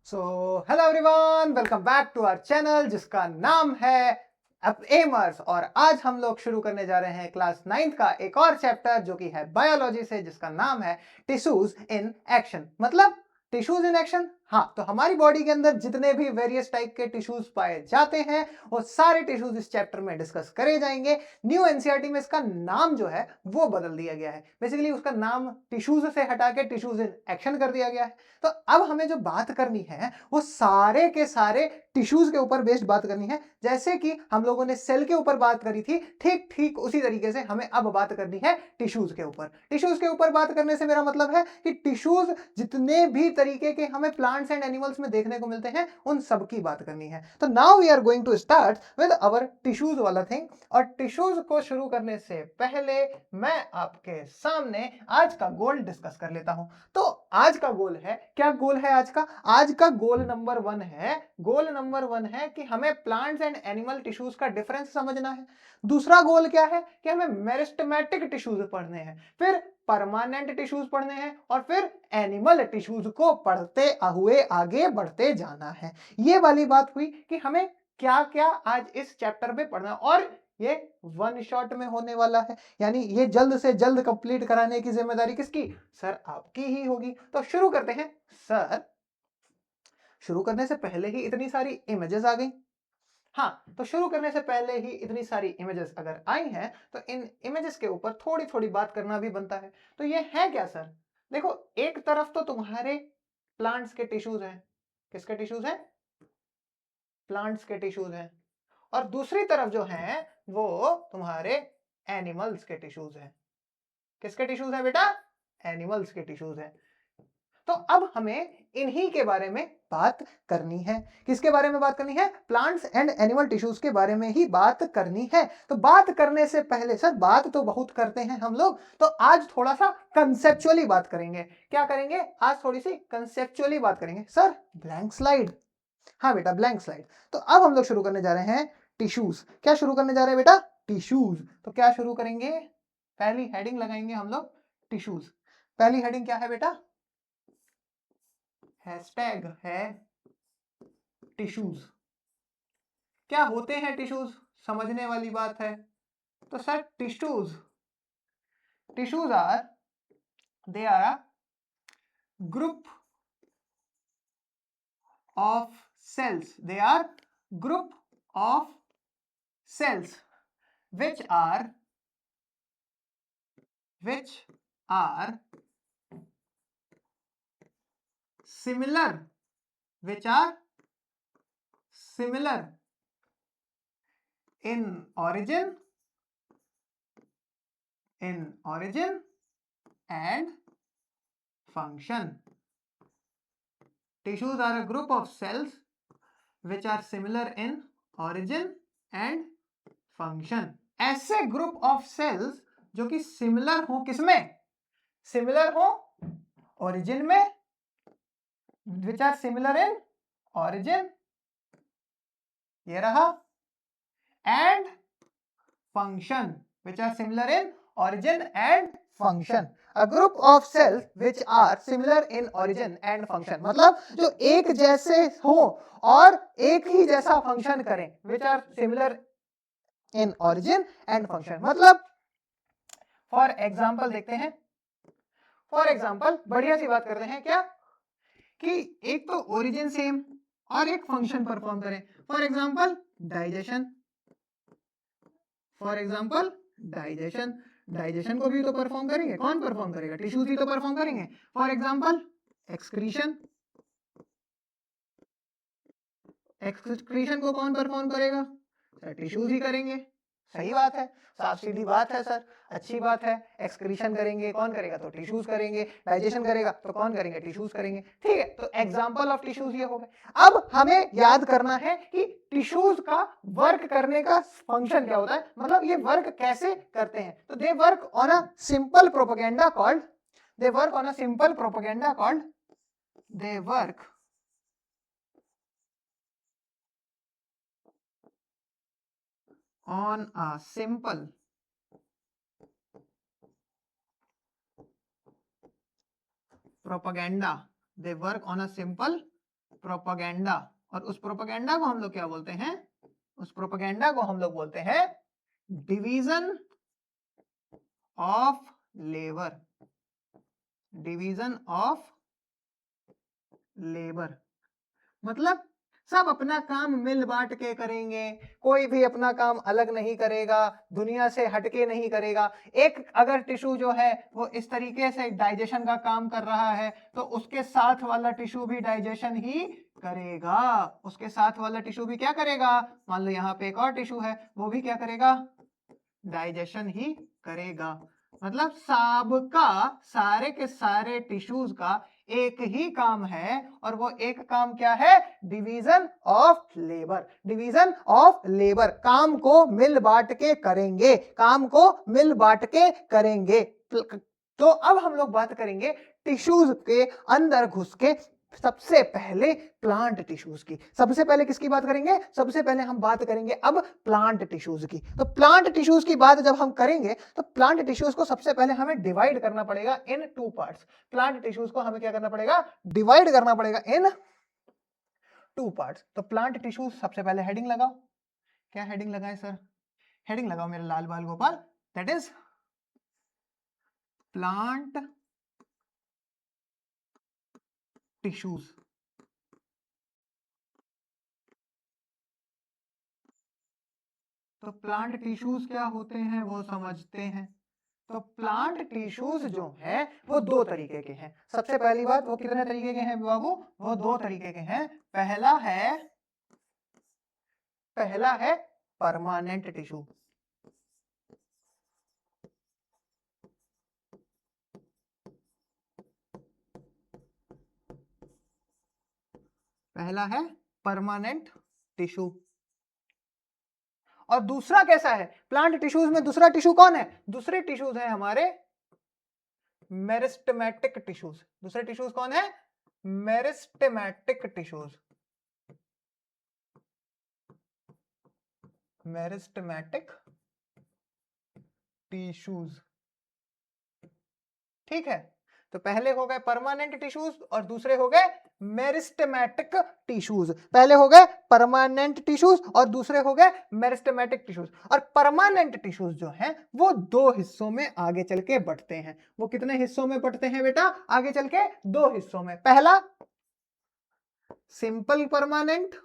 So hello everyone, welcome back to our channel जिसका नाम है एमर्स। और आज हम लोग शुरू करने जा रहे हैं क्लास 9th का एक और चैप्टर जो कि है बायोलॉजी से, जिसका नाम है टिश्यूज इन एक्शन। मतलब टिश्यूज इन एक्शन। हाँ, तो हमारी बॉडी के अंदर जितने भी वेरियस टाइप के टिश्यूज पाए जाते हैं वो सारे टिश्यूज इस चैप्टर में डिस्कस करे जाएंगे। न्यू एनसीईआरटी में इसका नाम जो है वो बदल दिया गया है। बेसिकली उसका नाम टिश्यूज से हटा के टिश्यूज इन एक्शन कर दिया गया है। तो अब हमें जो बात करनी है वो सारे के सारे टिश्यूज के ऊपर बेस्ड बात करनी है। जैसे कि हम लोगों ने सेल के ऊपर बात करी थी, ठीक ठीक उसी तरीके से हमें अब बात करनी है टिश्यूज के ऊपर। टिश्यूज के ऊपर बात करने से मेरा मतलब है कि टिश्यूज जितने भी तरीके के हमें प्लांट्स एंड एनिमल्स में देखने को मिलते हैं उन सब की बात करनी है। तो now we are going to start with our tissues वाला थिंग। और टिश्यूज को शुरू करने से पहले मैं आपके सामने आज का गोल डिस्कस कर लेता हूं। तो आज का गोल है, क्या गोल है आज का? आज का गोल नंबर 1 है, गोल नंबर 1 है कि हमें प्लांट्स एंड एनिमल टिश्यूज का डिफरेंस समझना है। दूसरा गोल क्या है कि हमें मेरिस्टेमेटिक टिश्यूज पढ़ने हैं, फिर परमानेंट टिश्यूज पढ़ने हैं और फिर एनिमल टिश्यूज को पढ़ते हुए आगे बढ़ते जाना है। ये वाली बात हुई कि हमें क्या क्या आज इस चैप्टर में पढ़ना है। और ये वन शॉट में होने वाला है, यानी ये जल्द से जल्द कंप्लीट कराने की जिम्मेदारी किसकी? सर आपकी ही होगी। तो शुरू करते हैं। सर शुरू करने से पहले ही इतनी सारी इमेजेस आ गई। हाँ, तो शुरू करने से पहले ही इतनी सारी इमेजेस अगर आई हैं तो इन इमेजेस के ऊपर थोड़ी थोड़ी बात करना भी बनता है। तो ये है क्या सर? देखो, एक तरफ तो तुम्हारे प्लांट्स के टिश्यूज हैं। किसके टिश्यूज हैं? प्लांट्स के टिश्यूज हैं। और दूसरी तरफ जो है वो तुम्हारे एनिमल्स के टिश्यूज हैं। किसके टिश्यूज हैं बेटा? एनिमल्स के टिश्यूज हैं। तो अब हमें इन्हीं के बारे में बात करनी है। किसके बारे में बात करनी है? प्लांट्स एंड एनिमल टिश्यूज के बारे में ही बात करनी है। तो बात करने से पहले सर, बात तो बहुत करते हैं हम लोग, तो आज थोड़ा सा कंसेप्चुअली बात करेंगे। क्या करेंगे? आज थोड़ी सी कंसेप्चुअली बात करेंगे। Sir blank slide. हाँ बेटा, ब्लैंक स्लाइड। तो अब हम लोग शुरू करने जा रहे हैं टिश्यूज। क्या शुरू करने जा रहे हैं बेटा? टिश्यूज। तो क्या शुरू करेंगे? पहली हेडिंग लगाएंगे हम लोग टिश्यूज। पहली हेडिंग क्या है बेटा? हैशटैग है टिश्यूज। क्या होते हैं टिश्यूज? समझने वाली बात है। तो sir tissues tissues are they are a group of cells. They are group of cells which are similar, which are similar in origin and function. Tissues are a group of cells which are similar in origin and function. ऐसे group of sales जो कि similar हो, किसमें? Similar हो origin में, which are similar in origin, ये रहा, and function, which are similar in origin and function. A group of cells which are similar in origin and function, मतलब जो एक जैसे हो और एक ही जैसा फंक्शन करें, which are similar in origin and function. मतलब फॉर एग्जाम्पल देखते हैं। फॉर एग्जाम्पल बढ़िया सी बात करते हैं, क्या कि एक तो ओरिजिन सेम और एक फंक्शन परफॉर्म करें। For example digestion. For example digestion digestion को भी तो परफॉर्म करेंगे। कौन परफॉर्म करेगा? टिश्यूज ही तो परफॉर्म करेंगे। For example excretion. एक्सक्रीशन को कौन परफॉर्म करेगा? सर टिश्यूज ही करेंगे। सही बात है, साफ सीधी बात है सर, अच्छी बात है। एक्सक्रीशन करेंगे, कौन करेगा? तो टिश्यूज करेंगे। डाइजेशन करेगा तो कौन करेंगे? टिश्यूज करेंगे। ठीक है, तो एग्जांपल ऑफ टिश्यूज ये हो गए। अब हमें याद करना है कि टिश्यूज का वर्क करने का फंक्शन क्या होता है, मतलब ये वर्क कैसे करते हैं। तो they work on a simple propaganda called they work on a simple propaganda called they work on a simple propaganda. They work on a simple propaganda, और उस प्रोपेगेंडा को हम लोग क्या बोलते हैं, उस प्रोपेगेंडा को हम लोग बोलते हैं division of labour, division of labour. मतलब सब अपना काम मिल बांट के करेंगे, कोई भी अपना काम अलग नहीं करेगा, दुनिया से हटके नहीं करेगा। एक अगर टिश्यू जो है वो इस तरीके से डाइजेशन का काम कर रहा है तो उसके साथ वाला टिश्यू भी डाइजेशन ही करेगा, उसके साथ वाला टिश्यू भी क्या करेगा, मान लो यहाँ पे एक और टिश्यू है, वो भी क्या करेगा, डाइजेशन ही करेगा। मतलब सबका, सारे के सारे टिश्यूज का एक ही काम है, और वो एक काम क्या है, division of labour, division of labour. काम को मिल बांट के करेंगे, काम को मिल बांट के करेंगे। तो अब हम लोग बात करेंगे टिश्यूज के अंदर घुस के सबसे पहले प्लांट टिश्यूज की। सबसे पहले किसकी बात करेंगे, सबसे पहले हम बात करेंगे अब प्लांट टिश्यूज की। तो प्लांट टिश्यूज की बात जब हम करेंगे तो प्लांट टिश्यूज को सबसे पहले हमें डिवाइड करना पड़ेगा इन टू पार्ट्स। प्लांट टिश्यूज को हमें क्या करना पड़ेगा, डिवाइड करना पड़ेगा इन टू पार्ट्स। तो प्लांट टिश्यूज, सबसे पहले हेडिंग लगाओ, क्या हेडिंग लगाए सर, हेडिंग लगाओ मेरे लाल बाल Gopal, that is plant tissues. तो प्लांट टिश्यूज क्या होते हैं वो समझते हैं। तो प्लांट टिश्यूज जो है वो दो तरीके के हैं। सबसे पहली बात, वो कितने तरीके के हैं बाबू, वो दो तरीके के हैं। पहला है परमानेंट टिश्यू, पहला है परमानेंट टिश्यू। और दूसरा कैसा है, प्लांट टिश्यूज में दूसरा टिश्यू कौन है, दूसरे टिश्यूज है हमारे मेरिस्टेमेटिक टिश्यूज। दूसरे टिश्यूज कौन है, मेरिस्टेमेटिक टिश्यूज, मेरिस्टेमेटिक टिश्यूज। ठीक है, तो पहले हो गए परमानेंट टिश्यूज और दूसरे हो गए मेरिस्टेमेटिक टिश्यूज। पहले हो गए परमानेंट टिश्यूज और दूसरे हो गए मेरिस्टेमेटिक टिश्यूज। और परमानेंट टिश्यूज जो हैं वो दो हिस्सों में आगे चल के बढ़ते हैं। वो कितने हिस्सों में बढ़ते हैं बेटा, आगे चल के दो हिस्सों में। पहला सिंपल परमानेंट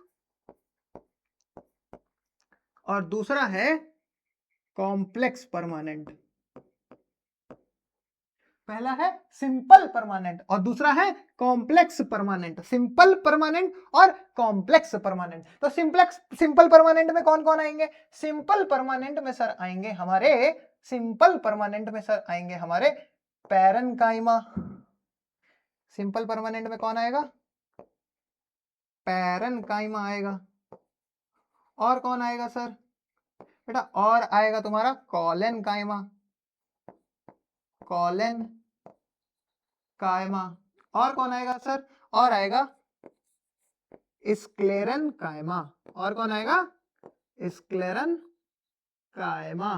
और दूसरा है कॉम्प्लेक्स परमानेंट। पहला है सिंपल परमानेंट और दूसरा है कॉम्प्लेक्स परमानेंट। सिंपल परमानेंट और कॉम्प्लेक्स परमानेंट। तो सिंपल परमानेंट में कौन कौन आएंगे, सिंपल परमानेंट में सर आएंगे हमारे, सिंपल परमानेंट में सर आएंगे हमारे पैरेन्काइमा। सिंपल परमानेंट में कौन आएगा, पैरेन्काइमा आएगा। और कौन आएगा सर बेटा, और आएगा तुम्हारा कॉलेनकाइमा, कॉलेन कायमा। और कौन आएगा सर, और आएगा स्क्लेरन कायमा। और कौन आएगा, स्क्लेरन कायमा।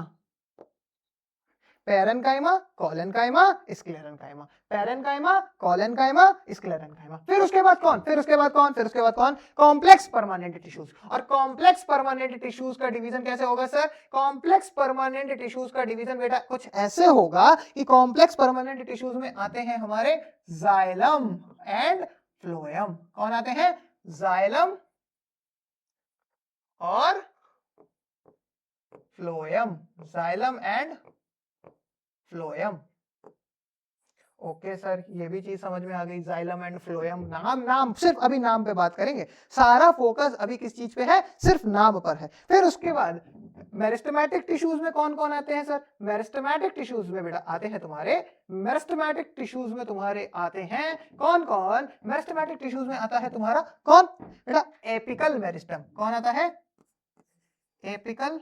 Parenchyma, collenchyma, sclerenchyma, parenchyma, collenchyma, sclerenchyma. फिर उसके बाद कौन, फिर उसके बाद कौन, फिर उसके बाद कौन, कॉम्प्लेक्स परमानेंट टिश्यूज। और कॉम्प्लेक्स परमानेंट टिश्यूज का डिवीजन कैसे होगा सर, कॉम्प्लेक्स परमानेंट टिश्यूज का डिवीजन बेटा कुछ ऐसे होगा कि कॉम्प्लेक्स परमानेंट टिश्यूज में आते हैं हमारे जाइलम एंड फ्लोएम। कौन आते हैं, जाइलम और phloem, xylem and phloem. Okay sir, ये भी चीज समझ में आ गई, जाइलम एंड फ्लोएम। नाम सिर्फ अभी नाम पे बात करेंगे, सारा फोकस अभी किस चीज पे है, सिर्फ नाम पर है। फिर उसके बाद मेरिस्टेमेटिक टिश्यूज में कौन कौन आते हैं सर, मेरिस्टेमेटिक टिश्यूज में बेटा आते हैं तुम्हारे, मेरिस्टेमेटिक टिश्यूज में तुम्हारे आते हैं कौन कौन, मेरिस्टेमेटिक टिश्यूज में आता है तुम्हारा कौन बेटा, एपिकल मेरिस्टम। कौन आता है, एपिकल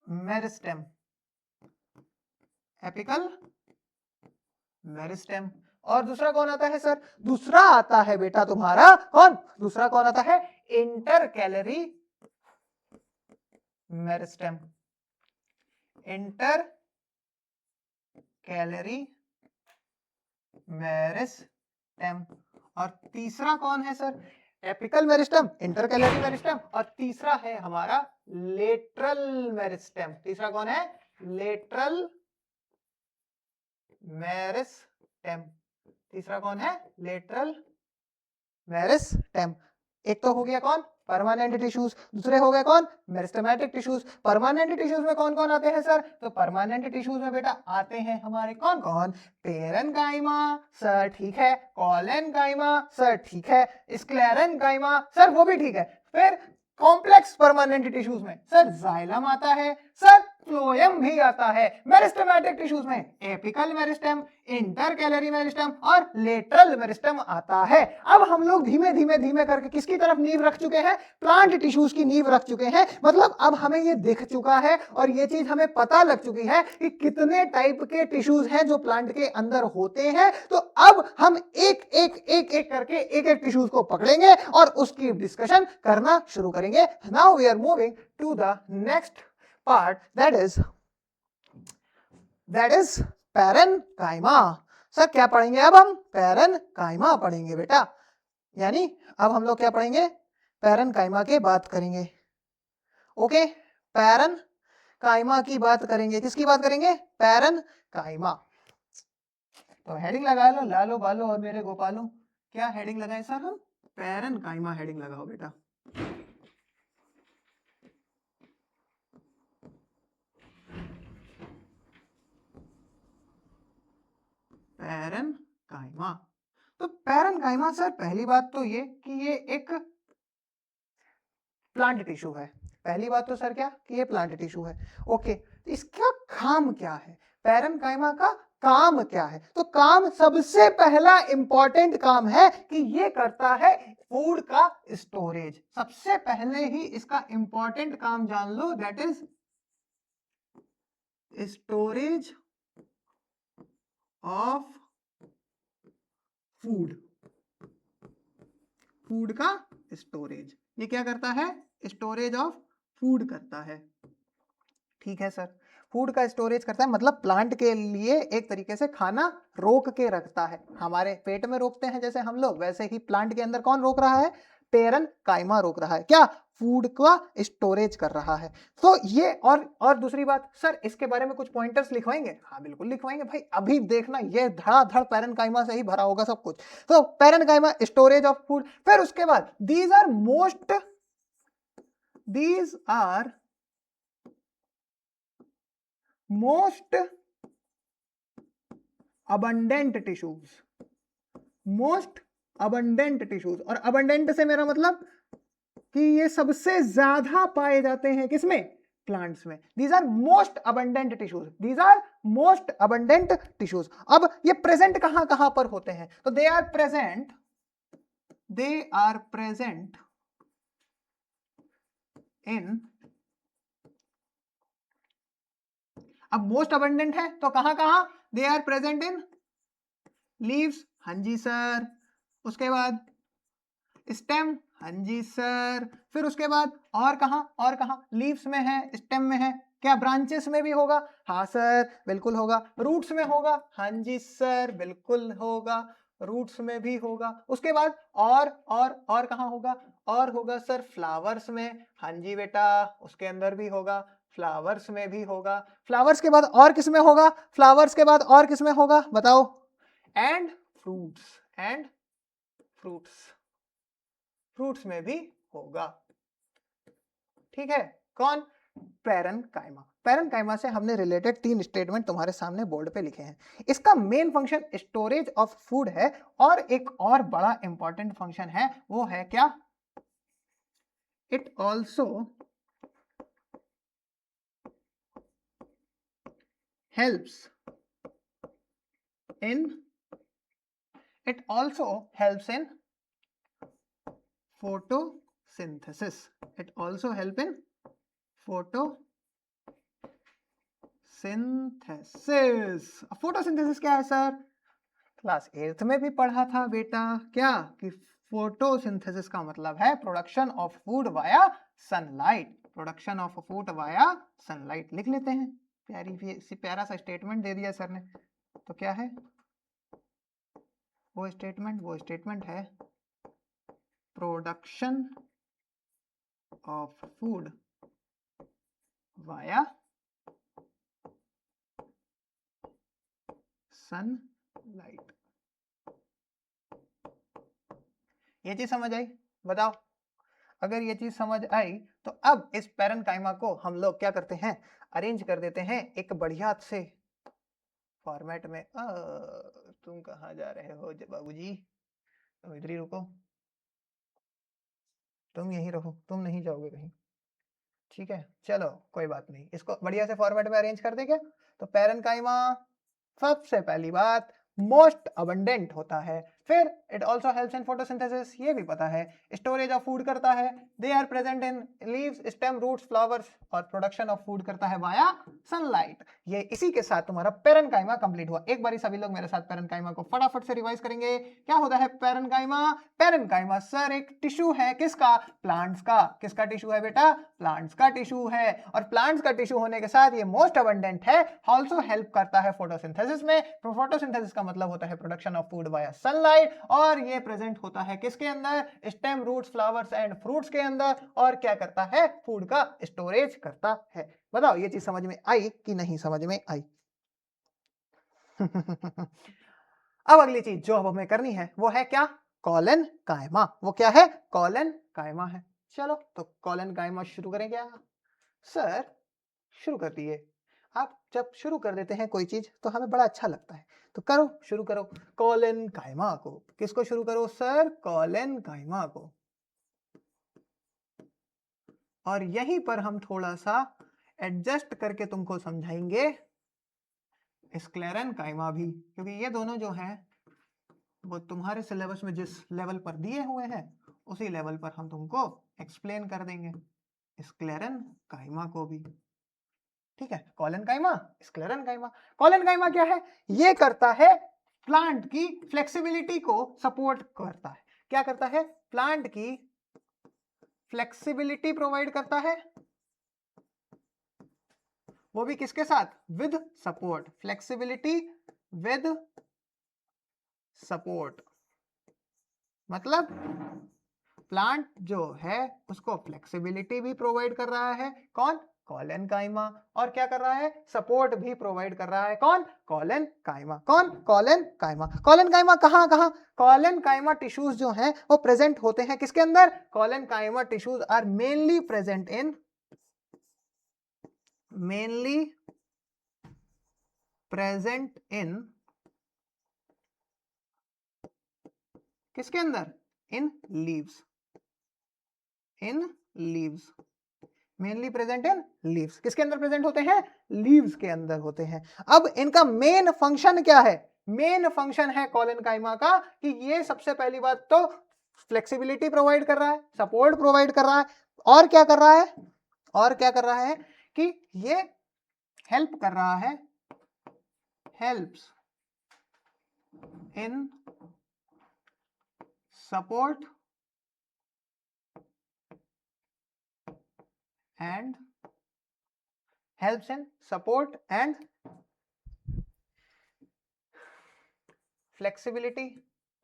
मेरिस्टम, एपिकल मेरिस्टेम। और दूसरा कौन आता है सर, दूसरा आता है बेटा तुम्हारा कौन, दूसरा कौन आता है, intercalary meristem, inter calorie meristem. और तीसरा कौन है sir? Apical meristem, intercalary meristem, और तीसरा है हमारा लेटरल मेरिस्टम। तीसरा कौन है? Lateral meristem. तीसरा कौन है? Lateral meristem. एक तो हो गया कौन? Permanent tissues. दूसरे हो गए कौन? Meristematic tissues. परमानेंट टिश्यूज में कौन कौन आते हैं सर? तो परमानेंट टिश्यूज में बेटा आते हैं हमारे कौन कौन? पेरेन्काइमा सर, ठीक है। कोलेनकाइमा सर, ठीक है। स्क्लेरेन्काइमा सर, वो भी ठीक है। फिर कॉम्प्लेक्स परमानेंट टिश्यूज में सर जाइलम आता है सर, फ्लोएम भी आता है। मेरिस्टेमेटिक टिश्यूज में एपिकल मेरिस्टम, इंटरकैलरी मेरिस्टम और लेटरल मेरिस्टम आता है। अब हम लोग धीमे धीमे धीमे करके किसकी तरफ नींव रख चुके हैं? प्लांट टिश्यूज की नींव रख चुके हैं। मतलब अब हमें ये दिख चुका है और ये चीज हमें पता लग चुकी है कि कितने टाइप के टिश्यूज हैं जो प्लांट के अंदर होते हैं। तो अब हम एक एक एक एक करके एक एक टिश्यूज को पकड़ेंगे और उसकी डिस्कशन करना शुरू करेंगे। Now we are moving to the next part, that is parenchyma. Sir क्या पढ़ेंगे अब हम? पैरेन्काइमा पढ़ेंगे बेटा। यानी अब हम लोग क्या पढ़ेंगे? पैरेन्काइमा की बात करेंगे। ओके, पैरेन्काइमा की बात करेंगे। किसकी बात करेंगे? पैरेन्काइमा। तो हेडिंग लगा लो, लालो बालो और मेरे गोपालो। क्या हेडिंग लगाए सर हम? पैरेन्काइमा हेडिंग लगाओ बेटा। पैरेन्काइमा। तो पैरेन्काइमा सर, पहली बात तो ये कि ये एक प्लांट टिश्यू है। पहली बात तो सर क्या कि ये प्लांट टिश्यू है। ओके, तो इसका काम क्या है? पैरेन्काइमा का काम क्या है? तो काम, सबसे पहला इंपॉर्टेंट काम है कि ये करता है फूड का स्टोरेज। सबसे पहले ही इसका इंपॉर्टेंट काम जान लो, that is storage of food. Food का स्टोरेज, ये क्या करता है? स्टोरेज ऑफ फूड करता है। ठीक है सर, फूड का स्टोरेज करता है, मतलब प्लांट के लिए एक तरीके से खाना रोक के रखता है। हमारे पेट में रोकते हैं जैसे हम लोग, वैसे ही प्लांट के अंदर कौन रोक रहा है? पैरेन्काइमा रोक रहा है। क्या? फूड का स्टोरेज कर रहा है। तो ये, और दूसरी बात सर, इसके बारे में कुछ पॉइंटर्स लिखवाएंगे? हाँ बिल्कुल लिखवाएंगे भाई। अभी देखना, ये धड़ाधड़ पैरेन्काइमा से ही भरा होगा सब कुछ। तो पैरेन्काइमा, स्टोरेज ऑफ फूड। फिर उसके बाद these are most abundant tissues। Most abundant tissues, और abundant से मेरा मतलब कि ये सबसे ज्यादा पाए जाते हैं किसमें? प्लांट्स में। These are most abundant tissues। These are most abundant tissues। अब ये प्रेजेंट कहां कहां पर होते हैं? तो they are present in, अब मोस्ट अबंडेंट है तो कहां कहां? They are present in leaves, हाँ जी सर। उसके बाद स्टेम, हाँ जी सर। फिर उसके बाद और कहां? और कहां? लीव्स में है, स्टेम में है। क्या ब्रांचेस में भी होगा? हाँ सर बिल्कुल होगा। रूट्स में होगा? हाँ जी सर बिल्कुल होगा, रूट्स में भी होगा। उसके बाद और कहां होगा? और होगा सर फ्लावर्स में, हाँ जी बेटा उसके अंदर भी होगा, फ्लावर्स में भी होगा। फ्लावर्स के बाद और किस में होगा? फ्लावर्स के बाद और किस में होगा बताओ? एंड फ्रूट्स में भी होगा। ठीक है, कौन? पैरेन्काइमा। पैरेन्काइमा से हमने रिलेटेड 3 स्टेटमेंट तुम्हारे सामने बोर्ड पे लिखे हैं। इसका main function storage of food है, और एक और बड़ा इंपॉर्टेंट फंक्शन है, वो है क्या? It also helps in photosynthesis। It also help in photosynthesis। Photosynthesis क्या है सर? क्लास 8th में भी पढ़ा था बेटा। क्या? कि फोटोसिंथेसिस का मतलब है production of food via sunlight. Production of food via sunlight लिख लेते हैं। प्यारा सा स्टेटमेंट दे दिया सर ने। तो क्या है? वो स्टेटमेंट है production of food via sunlight. ये चीज समझ आई? बताओ, अगर ये चीज समझ आई तो अब इस पैरेन्काइमा को हम लोग क्या करते हैं, अरेंज कर देते हैं एक बढ़िया से फॉर्मेट में। तुम कहाँ जा रहे हो बाबूजी? तुम इधर ही रुको, तुम यहीं रहो, तुम नहीं जाओगे कहीं। ठीक है, चलो कोई बात नहीं, इसको बढ़िया से फॉर्मेट में अरेंज कर दे क्या? तो पैरेन्काइमा सबसे पहली बात मोस्ट अबंडेंट होता है, फिर it also helps in photosynthesis, ये भी पता है, स्टोरेज ऑफ फूड करता है, they are present in leaves, stem, roots, flowers, और प्रोडक्शन ऑफ फूड करता है वाया सनलाइट। ये इसी के साथ तुम्हारा पैरेन्काइमा कंप्लीट हुआ। एक बारी सभी लोग मेरे साथ पैरेन्काइमा को फटाफट से रिवाइज करेंगे। क्या होता है पैरेन्काइमा? पैरेन्काइमा सर एक टिश्यू है, किसका? प्लांट्स का। किसका टिश्यू है बेटा? प्लांट्स का टिश्यू है, और प्लांट्स का टिश्यू होने के साथ ये मोस्ट अबंडेंट है, ऑल्सो हेल्प करता है फोटोसिंथेसिस में। फोटोसिंथेसिस का मतलब होता है production of food by sunlight, और ये प्रेजेंट होता है किसके अंदर? Stem, roots, flowers and fruits के अंदर, और क्या करता है? फूड का स्टोरेज करता है। बताओ ये चीज समझ में आई कि नहीं समझ में आई? अब अगली चीज जो अब हमें करनी है वो है क्या? कॉलन कायमा। वो क्या है? कॉलन कायमा है। चलो तो कॉलन कायमा शुरू करें क्या? सर शुरू कर दिए। आप जब शुरू कर देते हैं कोई चीज तो हमें बड़ा अच्छा लगता है, तो करो, शुरू करो कॉलन कायमा को। किसको शुरू करो सर? कॉलन कायमा को। और यहीं पर हम थोड़ा सा एडजस्ट करके तुमको समझाएंगे स्क्लेरन कायमा भी, क्योंकि ये दोनों जो हैं वो तुम्हारे सिलेबस में जिस लेवल पर दिए हुए हैं उसी लेवल पर हम तुमको एक्सप्लेन कर देंगे स्क्लेरन कायमा को भी। ठीक है, कॉलन कायमा, स्क्लेरन कायमा। कॉलन कायमा क्या है? ये करता है प्लांट की फ्लेक्सिबिलिटी को सपोर्ट करता है। क्या करता है? प्लांट की फ्लेक्सिबिलिटी प्रोवाइड करता है, वो भी किसके साथ? With support. Flexibility with support, मतलब प्लांट जो है उसको फ्लेक्सिबिलिटी भी प्रोवाइड कर रहा है, कौन? कॉलन कायमा। और क्या कर रहा है? सपोर्ट भी प्रोवाइड कर रहा है, कौन? कॉलन कायमा। कौन? कॉलन कायमा। कॉलन कायमा कहां कहां? कॉलन कायमा टिश्यूज जो हैं वो प्रेजेंट होते हैं किसके अंदर? Collenchyma tissues are mainly present in किसके अंदर? In leaves. In leaves, mainly present in leaves. किसके अंदर प्रेजेंट होते हैं? लीव्स के अंदर होते हैं। अब इनका मेन फंक्शन क्या है? मेन फंक्शन है कॉलन कायमा का कि ये सबसे पहली बात तो फ्लेक्सिबिलिटी प्रोवाइड कर रहा है, सपोर्ट प्रोवाइड कर रहा है, और क्या कर रहा है? और क्या कर रहा है कि ये हेल्प कर रहा है, helps in support and helps in support and flexibility।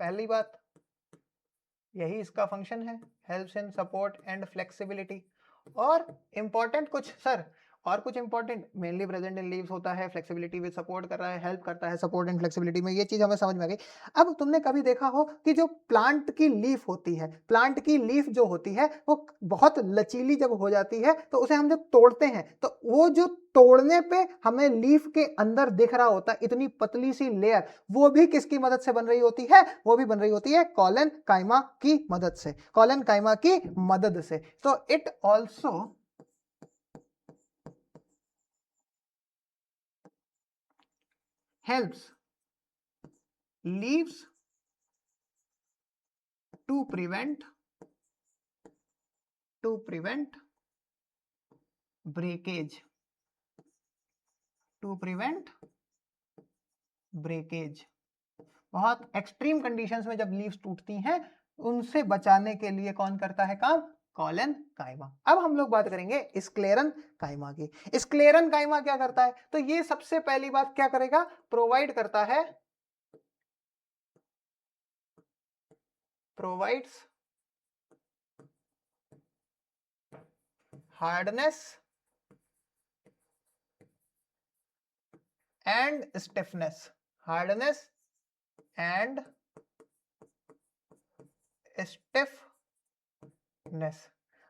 पहली बात यही इसका फंक्शन है, helps in support and flexibility। और इंपॉर्टेंट कुछ सर, और कुछ important, mainly present in leaves होता है, फ्लेक्सिबिलिटी विद सपोर्ट कर रहा है, हेल्प करता है सपोर्ट एंड फ्लेक्सिबिलिटी में। ये चीज हमें समझ में आ गई। अब तुमने कभी देखा हो कि जो प्लांट की लीफ होती है, प्लांट की लीफ जो होती है वो बहुत लचीली जब हो जाती है तो उसे हम जब तोड़ते हैं तो वो जो तोड़ने पे हमें लीफ के अंदर दिख रहा होता है इतनी पतली सी लेयर, वो भी किसकी मदद से बन रही होती है? वो भी बन रही होती है कॉलन कायमा की मदद से, कॉलन कायमा की मदद से। तो it also helps leaves to prevent breakage, to prevent breakage। बहुत एक्सट्रीम कंडीशंस में जब लीव्स टूटती हैं उनसे बचाने के लिए कौन करता है काम? कॉलन कायमा। अब हम लोग बात करेंगे स्क्लेरन कायमा की। स्क्लेरन कायमा क्या करता है? तो ये सबसे पहली बात क्या करेगा? प्रोवाइड करता है provides hardness and stiffness, hardness and stiffness.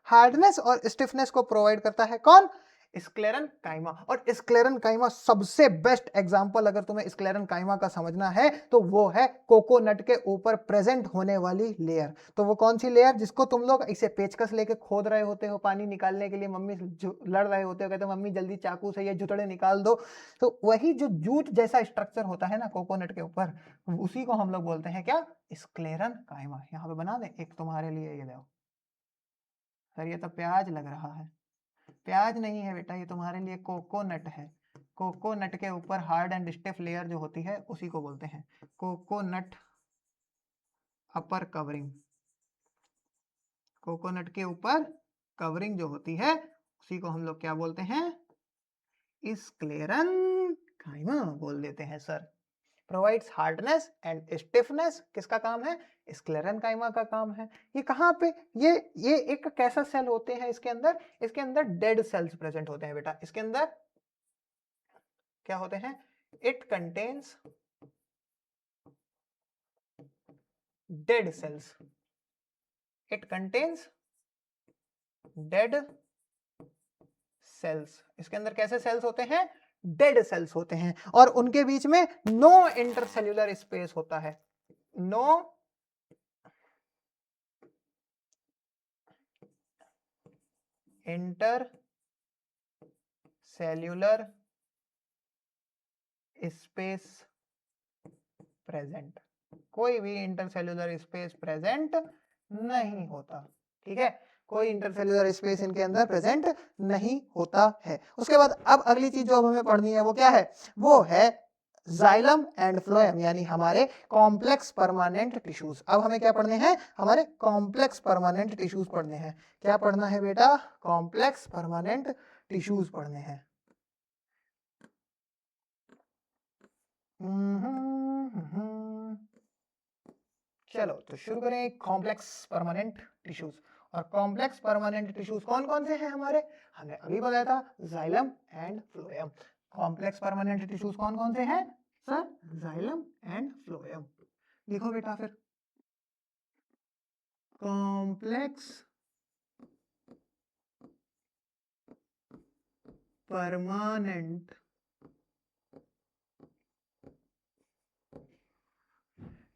Hardness और स्टिफनेस को प्रोवाइड करता है कौन? स्क्लेरेनकाइमा। और स्क्लेरेनकाइमा सबसे बेस्ट एग्जांपल अगर तुम्हें स्क्लेरेनकाइमा का समझना है तो वो है कोकोनट के ऊपर प्रेजेंट होने वाली लेयर। तो वो कौन सी लेयर जिसको तुम लोग इसे पेचकस लेके खोद रहे होते हो पानी निकालने के लिए, मम्मी लड़ रहे होते हो, कहते हो मम्मी जल्दी चाकू से ये जुतड़े निकाल दो, तो वही जो जूट जैसा स्ट्रक्चर होता है ना कोकोनट के ऊपर, उसी को हम लोग बोलते हैं क्या? स्क्लेरेनकाइमा। यहाँ पे बना दे एक तुम्हारे लिए, ये देखो सर, ये तो प्याज लग रहा है। प्याज नहीं है बेटा, ये तुम्हारे लिए कोकोनट है। कोकोनट के ऊपर हार्ड एंड स्टिफ लेयर जो होती है उसी को बोलते हैं कोकोनट अपर कवरिंग। कोकोनट के ऊपर कवरिंग जो होती है उसी को हम लोग क्या बोलते हैं? स्क्लेरेनकाइमा बोल देते हैं sir. Provides hardness and stiffness, किसका काम है? स्क्लेरेनकाइमा का काम है। ये कहाँ पे, ये एक कैसा सेल होते हैं इसके अंदर? इसके अंदर डेड सेल्स प्रेजेंट होते हैं बेटा। इसके अंदर क्या होते हैं? It contains dead cells, it contains dead cells. इसके अंदर कैसे सेल्स होते हैं? डेड सेल्स होते हैं। और उनके बीच में नो इंटरसेल्यूलर स्पेस होता है, no inter cellular space present. कोई भी इंटरसेल्यूलर स्पेस प्रेजेंट नहीं होता, ठीक है? कोई इंटरसेल्यूलर स्पेस इनके अंदर प्रेजेंट नहीं होता है। उसके बाद अब अगली चीज जो अब हमें पढ़नी है वो क्या है? वो है जाइलम एंड फ्लोएम, यानी हमारे कॉम्प्लेक्स परमानेंट टिश्यूज। अब हमें क्या पढ़ने हैं? हमारे कॉम्प्लेक्स परमानेंट टिश्यूज पढ़ने हैं। क्या पढ़ना है बेटा? कॉम्प्लेक्स परमानेंट टिश्यूज पढ़ने हैं। चलो तो शुरू करें कॉम्प्लेक्स परमानेंट टिश्यूज। और कॉम्प्लेक्स परमानेंट टिश्यूज कौन कौन से हैं हमारे? हमने अभी बताया था xylem and phloem. Complex permanent tissues कौन कौन से हैं सर? Xylem and phloem. लिखो बेटा फिर, complex permanent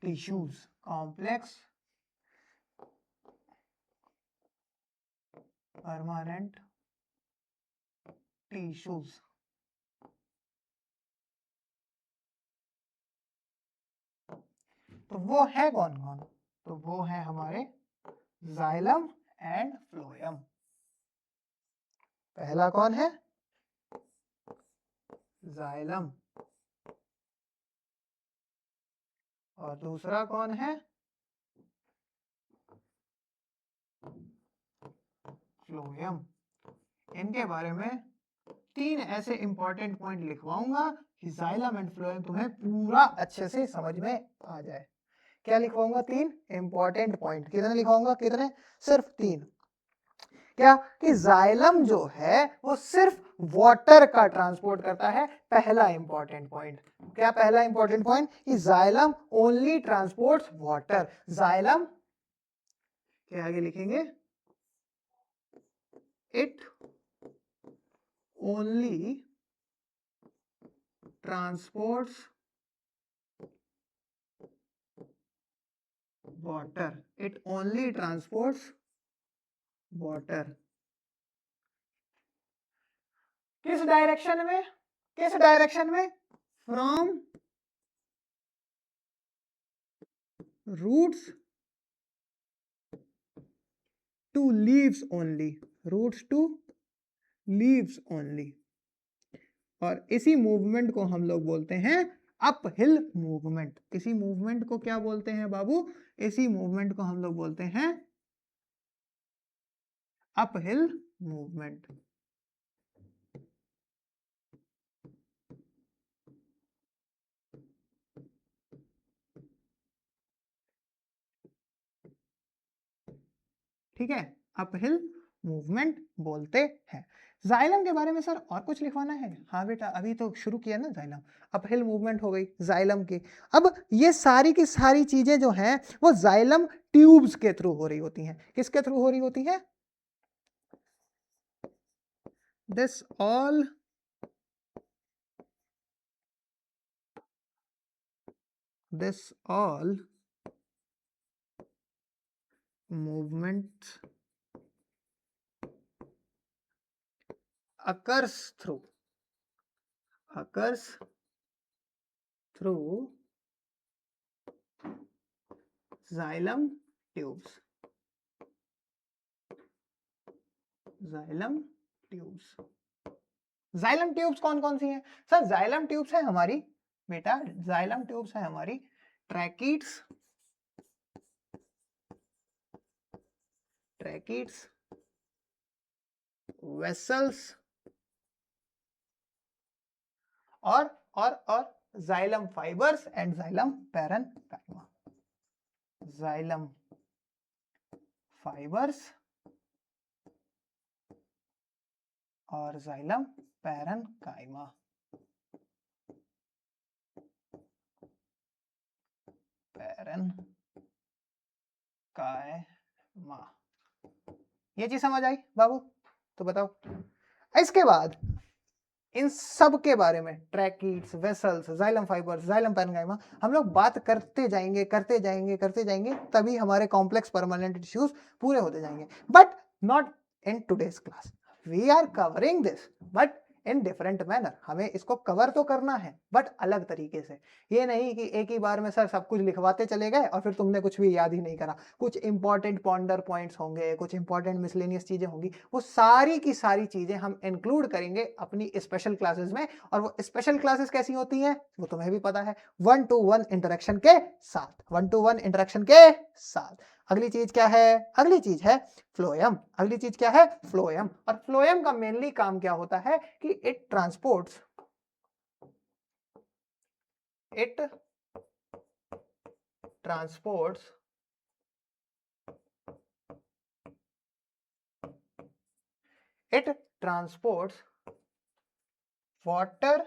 tissues, complex permanent tissues. तो वो है कौन कौन? तो वो है हमारे जाइलम एंड फ्लोएम। पहला कौन है? जाइलम। और दूसरा कौन है? फ्लोएम। इनके बारे में 3 ऐसे इंपॉर्टेंट पॉइंट लिखवाऊंगा कि जाइलम एंड फ्लोएम तुम्हें पूरा अच्छे से समझ में आ जाए। क्या लिखवाऊंगा? 3 इंपॉर्टेंट पॉइंट। कितने लिखवाऊंगा? कितने? सिर्फ 3। क्या? कि जाइलम जो है वो सिर्फ वाटर का ट्रांसपोर्ट करता है, पहला इंपॉर्टेंट पॉइंट। क्या पहला इंपॉर्टेंट पॉइंट? कि xylem only transports water. Xylem के आगे लिखेंगे it only transports water, it only transports water. किस डायरेक्शन में? किस डायरेक्शन में? From roots to leaves only, roots to leaves only. और इसी मूवमेंट को हम लोग बोलते हैं अपहिल मूवमेंट। इसी मूवमेंट को क्या बोलते हैं बाबू? इसी मूवमेंट को हम लोग बोलते हैं अपहिल मूवमेंट। ठीक है, अपहिल मूवमेंट बोलते हैं। जाइलम के बारे में सर और कुछ लिखवाना है? हाँ बेटा, अभी तो शुरू किया ना जाइलम, अपहिल मूवमेंट हो गई जाइलम की। अब ये सारी की सारी चीजें जो हैं वो जाइलम ट्यूब्स के थ्रू हो रही होती हैं। किसके थ्रू हो रही होती है? This all movement occurs through xylem tubes. xylem tubes कौन कौन सी हैं सर? xylem tubes है हमारी बेटा, xylem tubes है हमारी ट्रैकीड्स, वेसल्स और xylem fibers and xylem parenchyma. xylem fibers और xylem parenchyma. ये चीज समझ आई बाबू? तो बताओ इसके बाद इन सब के बारे में, tracheids, vessels, xylem fibres, xylem parenchyma, हम लोग बात करते जाएंगे तभी हमारे कॉम्प्लेक्स परमानेंट टिश्यूज पूरे होते जाएंगे। But not in today's class, we are covering this but in different manner. हमें इसको कवर तो करना है बट अलग तरीके से। ये नहीं कि एक ही बार में सर सब कुछ लिखवाते चले गए और फिर तुमने कुछ भी याद ही नहीं करा। कुछ इंपॉर्टेंट पॉइंटर पॉइंट्स होंगे, कुछ इंपॉर्टेंट मिसलेनियस चीजें होंगी, वो सारी की सारी चीजें हम इंक्लूड करेंगे अपनी स्पेशल क्लासेस में। और वो स्पेशल क्लासेस कैसी होती हैं वो तुम्हें भी पता है, 1-to-1 इंटरेक्शन के साथ, 1-to-1 इंटरेक्शन के साथ। अगली चीज क्या है? अगली चीज है फ्लोएम। अगली चीज क्या है? फ्लोएम। और फ्लोएम का मेनली काम क्या होता है कि it transports water,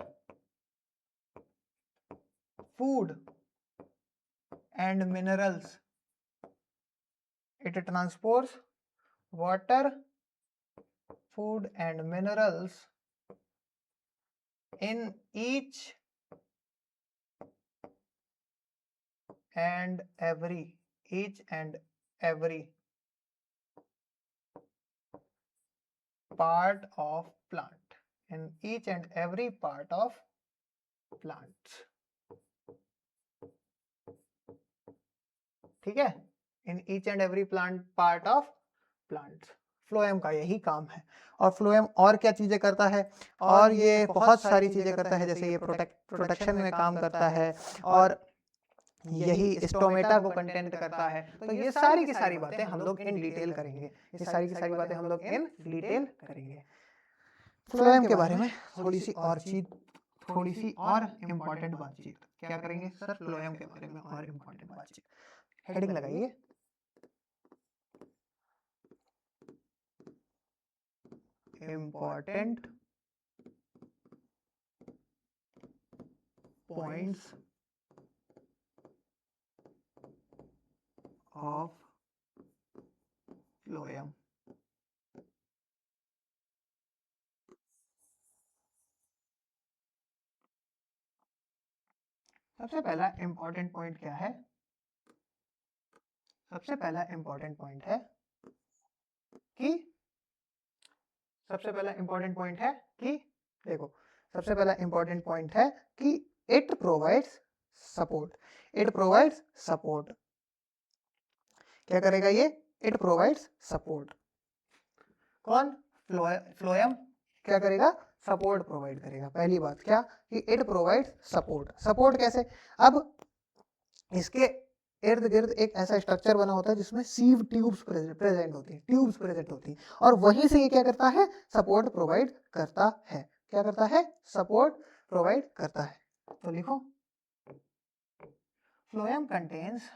food and minerals. It transports water, food and minerals in each and every part of plant. In each and every part of plants. ठीक है, in each and every part of plants. Phloem का यही काम है। और phloem और क्या चीजें करता है? और ये बहुत सारी चीजें करता है, जैसे ये प्रोटेक्शन में काम करता है और यही स्टोमेटा को कंटेंट करता है। तो ये सारी की सारी बातें हम लोग इन डिटेल करेंगे। ये सारी की सारी बातें हम लोग इन डिटेल करेंगे। फ्लोएम के बारे में थोड़ी सी और इम्पोर्टेंट बातचीत क्या करेंगे सर? फ्लोएम के बारे में और इम्पोर्टेंट बातचीत। हेडिंग लगाइए, इम्पोर्टेंट पॉइंट्स ऑफ फ्लोएम। सबसे पहला इंपॉर्टेंट पॉइंट क्या है? सबसे पहला इंपॉर्टेंट पॉइंट है कि देखो, सबसे पहला इंपॉर्टेंट पॉइंट है कि इट प्रोवाइड्स सपोर्ट। क्या करेगा ये? It provides support. कौन? फ्लोएम क्या करेगा? सपोर्ट प्रोवाइड करेगा। पहली बात क्या कि इट प्रोवाइड्स सपोर्ट कैसे? अब इसके इर्द गिर्द एक ऐसा स्ट्रक्चर बना होता है जिसमें सीव ट्यूब्स प्रेजेंट होती हैं और वहीं से ये क्या करता है? सपोर्ट प्रोवाइड करता है। क्या करता है? सपोर्ट प्रोवाइड करता है। तो लिखो, phloem contains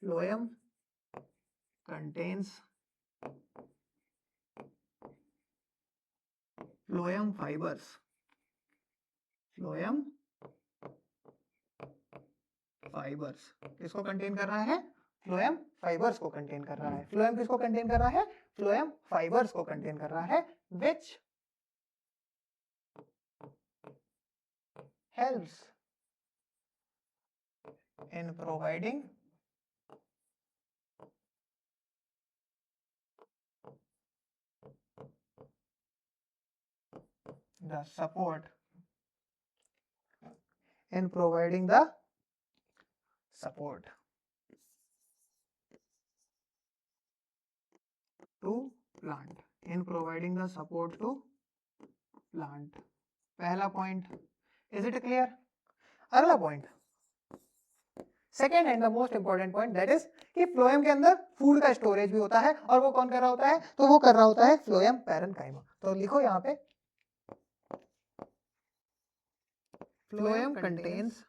phloem contains phloem fibers. phloem fibers किसको कंटेन कर रहा है? फ्लोएम फाइबर्स को कंटेन कर रहा है। फ्लोएम किसको कंटेन कर रहा है? फ्लोएम फाइबर्स को कंटेन कर रहा है, which helps in providing the support to plant. पहला पॉइंट, इज इट क्लियर? अगला point, second and the most important point, that is कि फ्लोएम के अंदर फूड का स्टोरेज भी होता है, और वो कौन कर रहा होता है? तो वो कर रहा होता है फ्लोएम पैरेन्काइमा। तो लिखो यहाँ पे, phloem contains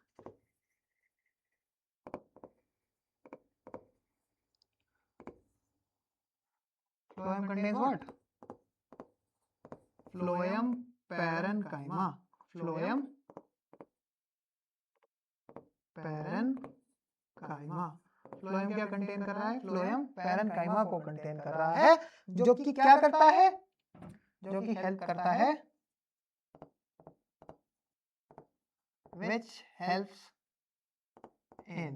what? Phloem parenchyma. Phloem parenchyma. Phloem क्या कंटेन कर रहा है? फ्लोएम पैरेन्काइमा को कंटेन कर रहा है, जो कि क्या करता है? जो कि हेल्प करता है, which helps in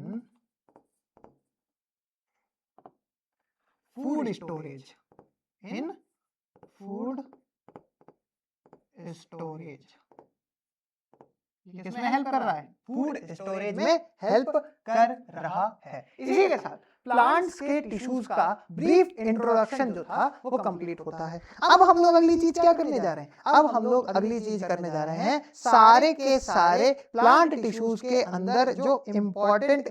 food storage. In food storage किसमें हेल्प कर रहा है? फूड स्टोरेज में हेल्प कर रहा है। इसी के साथ प्लांट्स के टिश्यूज का ब्रीफ इंट्रोडक्शन जो था वो कंप्लीट होता है। अब हम लोग अगली चीज क्या करने जा रहे हैं? अब हम लोग अगली चीज करने जा रहे हैं, सारे के सारे प्लांट टिश्यूज के अंदर जो इम्पोर्टेंट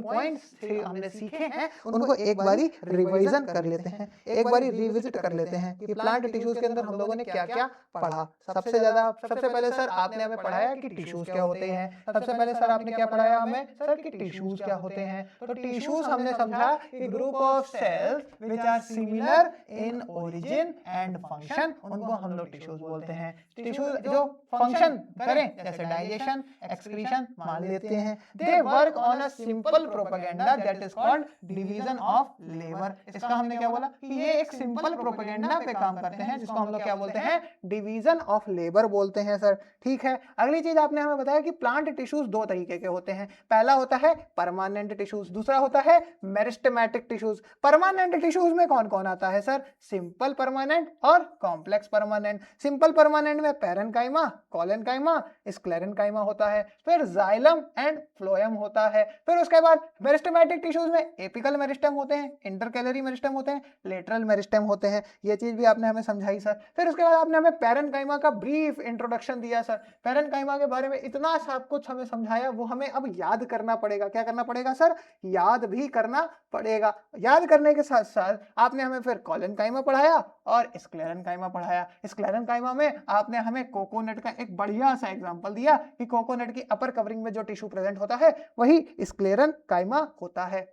पॉइंट्स थे हमने सीखे हैं, उनको एक बारी रिवीजन कर लेते हैं, एक बारी रिविजिट कर लेते हैं कि प्लांट टिश्यूज के अंदर हम लोगों ने क्या क्या पढ़ा। सबसे पहले सर आपने हमें पढ़ाया कि टिश्यूज क्या होते हैं। सबसे पहले सर आपने क्या पढ़ाया हमें? सर कि टिश्यूज क्या होते हैं। तो टिश्यूज हमने समझा कि group of cells which are similar in origin and function, उनको हम लोग टिश्यूज बोलते हैं। टिश्यूज जो फंक्शन करें, जैसे डाइजेशन, एक्सक्रीशन, मान लेते हैं। They work on a simple propaganda that is called division of labour. इसका हमने क्या बोला कि ये एक सिंपल प्रोपेगेंडा पे काम करते हैं, जिसको हम लोग क्या बोलते हैं? डिवीजन ऑफ लेबर बोलते हैं सर। ठीक है, अगली चीज आपने हमें बताया कि प्लांट टिश्यूज दो तरीके के होते हैं। पहला होता है परमानेंट टिश्यूज, दूसरा होता है मेरिस्टेमेटिक टिश्यूज। परमानेंट टिश्यूज में कौन कौन आता है सर? सिंपल परमानेंट और कॉम्प्लेक्स परमानेंट। सिंपल परमानेंट में पैरेन्काइमा, कोलेन्काइमा, स्क्लेरेन्काइमा होता है, फिर जाइलम एंड फ्लोएम होता है। फिर उसके बाद मेरिस्टेमेटिक टिश्यूज में एपिकल मेरिस्टेम होते हैं, इंटरकैलरी मेरिस्टेम होते हैं, लेटरल मेरिस्टेम होते हैं। ये चीज भी आपने हमें समझाई सर। फिर उसके बाद आपने हमें पैरेन्काइमा का ब्रीफ इंट्रोडक्शन दिया सर। पैरेन्काइमा के बारे में इतना सब कुछ हमें समझाया, वो हमें अब याद करना पड़ेगा। क्या करना पड़ेगा सर? याद भी करना पड़ेगा। याद करने के साथ साथ आपने हमें फिर कोलेन्काइमा पढ़ाया और स्क्लेरेन्काइमा पढ़ाया। स्क्लेरेन्काइमा में आपने हमें कोकोनट का एक बढ़िया सा एग्जांपल दिया कि कोकोनट की अपर कवरिंग में जो टिश्यू प्रेजेंट होता है वही स्क्लेरेन्काइमा होता है।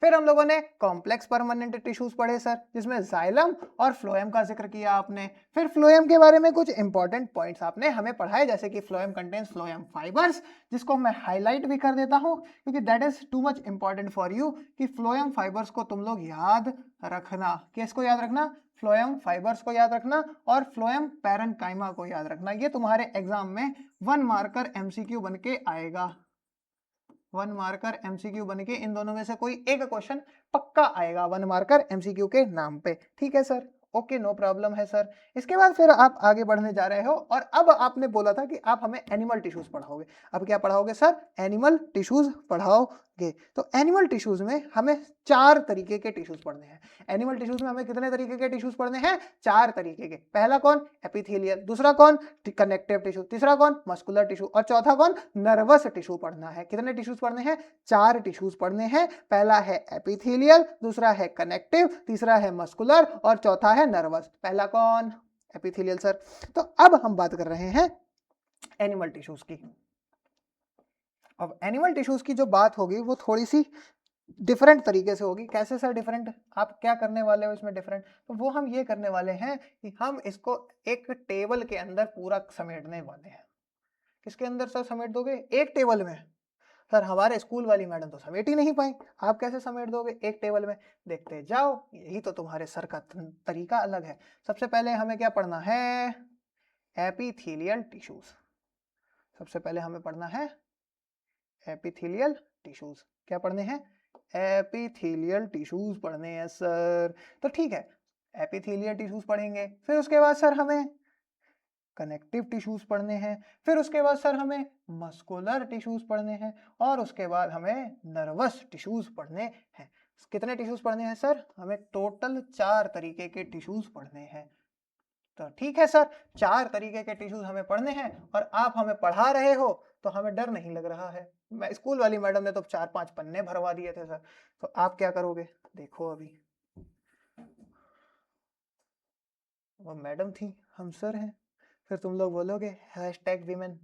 फिर हम लोगों ने कॉम्प्लेक्स परमानेंट टिश्यूज पढ़े सर, जिसमें जाइलम और फ्लोएम का जिक्र किया आपने। फिर फ्लोएम के बारे में कुछ इंपॉर्टेंट पॉइंट्स आपने हमें पढ़ाए, जैसे कि फ्लोएम कंटेन्स फ्लोएम फाइबर्स, जिसको मैं हाईलाइट भी कर देता हूं क्योंकि that is too much important for you कि फ्लोएम फाइबर्स को तुम लोग याद रखना। किसको याद रखना? फ्लोएम फाइबर्स को याद रखना और फ्लोएम पैरेन्काइमा को याद रखना। ये तुम्हारे एग्जाम में 1 मार्कर एमसीक्यू बन के आएगा। 1 मार्कर एमसीक्यू बन के इन दोनों में से कोई एक क्वेश्चन पक्का आएगा 1 मार्कर एमसीक्यू के नाम पे। ठीक है सर, ओके, नो प्रॉब्लम है सर। इसके बाद फिर आप आगे बढ़ने जा रहे हो और अब आपने बोला था कि आप हमें एनिमल टिश्यूज पढ़ाओगे। अब क्या पढ़ाओगे सर? एनिमल टिश्यूज पढ़ाओगे। तो एनिमल टिश्यूज में हमें 4 तरीके के टिश्यूज पढ़ने हैं। एनिमल टिश्यूज में हमें कितने तरीके के टिश्यूज पढ़ने हैं? 4 तरीके के। पहला कौन? एपिथेलियल, दूसरा कौन? कनेक्टिव टिश्यू, तीसरा कौन? मस्कुलर टिश्यू, और चौथा कौन? नर्वस टिश्यू पढ़ना है। कितने टिश्यूज पढ़ने हैं? 4 टिश्यूज पढ़ने हैं। पहला है एपिथेलियल, दूसरा है कनेक्टिव, तीसरा है मस्कुलर और चौथा है नर्वस। पहला कौन? Epithelial sir. तो अब हम बात कर रहे हैं एनिमल टिश्यूज की। अब एनिमल टिश्यूज की जो बात होगी वो थोड़ी सी डिफरेंट तरीके से होगी। कैसे सर डिफरेंट? आप क्या करने वाले हो इसमें डिफरेंट? तो वो हम ये करने वाले हैं कि हम इसको एक टेबल के अंदर पूरा समेटने वाले हैं। किसके अंदर सर समेट दोगे? एक टेबल में। सर हमारे स्कूल वाली मैडम तो समेट ही नहीं पाई, आप कैसे समेट दोगे एक टेबल में? देखते जाओ, यही तो तुम्हारे सर का तरीका अलग है। सबसे पहले हमें क्या पढ़ना है? Epithelial tissues. सबसे पहले हमें पढ़ना है एपिथेलियल टिश्यूज। क्या पढ़ने हैं? एपिथेलियल टिश्यूज पढ़ने हैं सर। तो ठीक है, एपिथेलियल टिश्यूज पढ़ेंगे, फिर उसके बाद सर हमें कनेक्टिव टिश्यूज पढ़ने हैं, फिर उसके बाद सर हमें मस्कुलर टिश्यूज पढ़ने हैं, और उसके बाद हमें नर्वस टिश्यूज पढ़ने हैं। कितने टिश्यूज पढ़ने हैं सर? हमें टोटल 4 तरीके के टिश्यूज पढ़ने हैं। तो ठीक है सर, 4 तरीके के टिश्यूज हमें पढ़ने हैं और आप हमें पढ़ा रहे हो तो हमें डर नहीं लग रहा है। मैं स्कूल वाली मैडम ने तो 4-5 पन्ने भरवा दिए थे सर। तो आप क्या करोगे? देखो अभी वो मैडम थी, हम सर हैं। फिर तुम लोग बोलोगे #विमेन,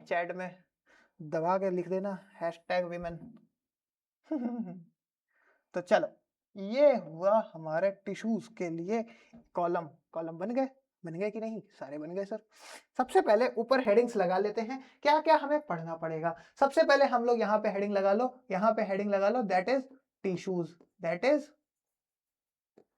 चैट में दबा के लिख देना #विमेन। तो चलो, ये हुआ हमारे टिश्यूज के लिए कॉलम। कॉलम बन गए? बन गए कि नहीं? सारे बन गए सर। सबसे पहले ऊपर हेडिंग्स लगा लेते हैं, क्या क्या हमें पढ़ना पड़ेगा। सबसे पहले हम लोग यहाँ पे हेडिंग लगा लो, यहाँ पे हेडिंग लगा लो, that is tissues. That is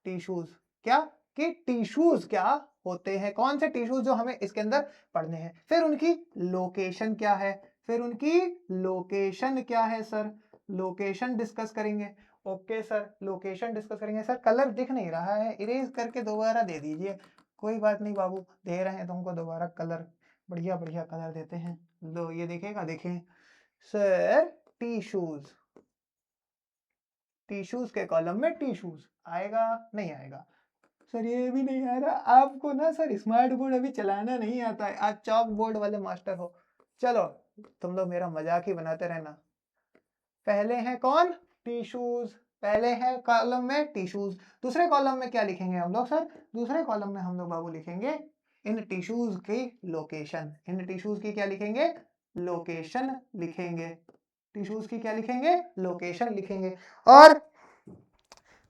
tissues. क्या कि टिश्यूज क्या होते हैं, कौन से टिश्यूज जो हमें इसके अंदर पढ़ने हैं। फिर उनकी लोकेशन क्या है, फिर उनकी लोकेशन क्या है सर, लोकेशन डिस्कस करेंगे। ओके सर, लोकेशन डिस्कस करेंगे। सर कलर दिख नहीं रहा है, इरेज करके दोबारा दे दीजिए। कोई बात नहीं बाबू, दे रहे हैं तुमको दोबारा कलर, बढ़िया बढ़िया कलर देते हैं। लो ये देखेगा, देखें सर, टिश्यूज, टिश्यूज के कॉलम में टिश्यूज आएगा नहीं आएगा? सर ये भी नहीं आ रहा। आपको ना सर स्मार्ट बोर्ड अभी चलाना नहीं आता है, आप चॉक बोर्ड वाले मास्टर हो। चलो, तुम लोग मेरा मजाक ही बनाते रहना। पहले हैं कौन? टिश्यूज। पहले है कॉलम में टिश्यूज। दूसरे कॉलम में क्या लिखेंगे हम लोग सर? दूसरे कॉलम में हम लोग बाबू लिखेंगे इन टिश्यूज की लोकेशन। इन टिश्यूज की क्या लिखेंगे? लोकेशन लिखेंगे। टिश्यूज की क्या लिखेंगे? लोकेशन लिखेंगे। और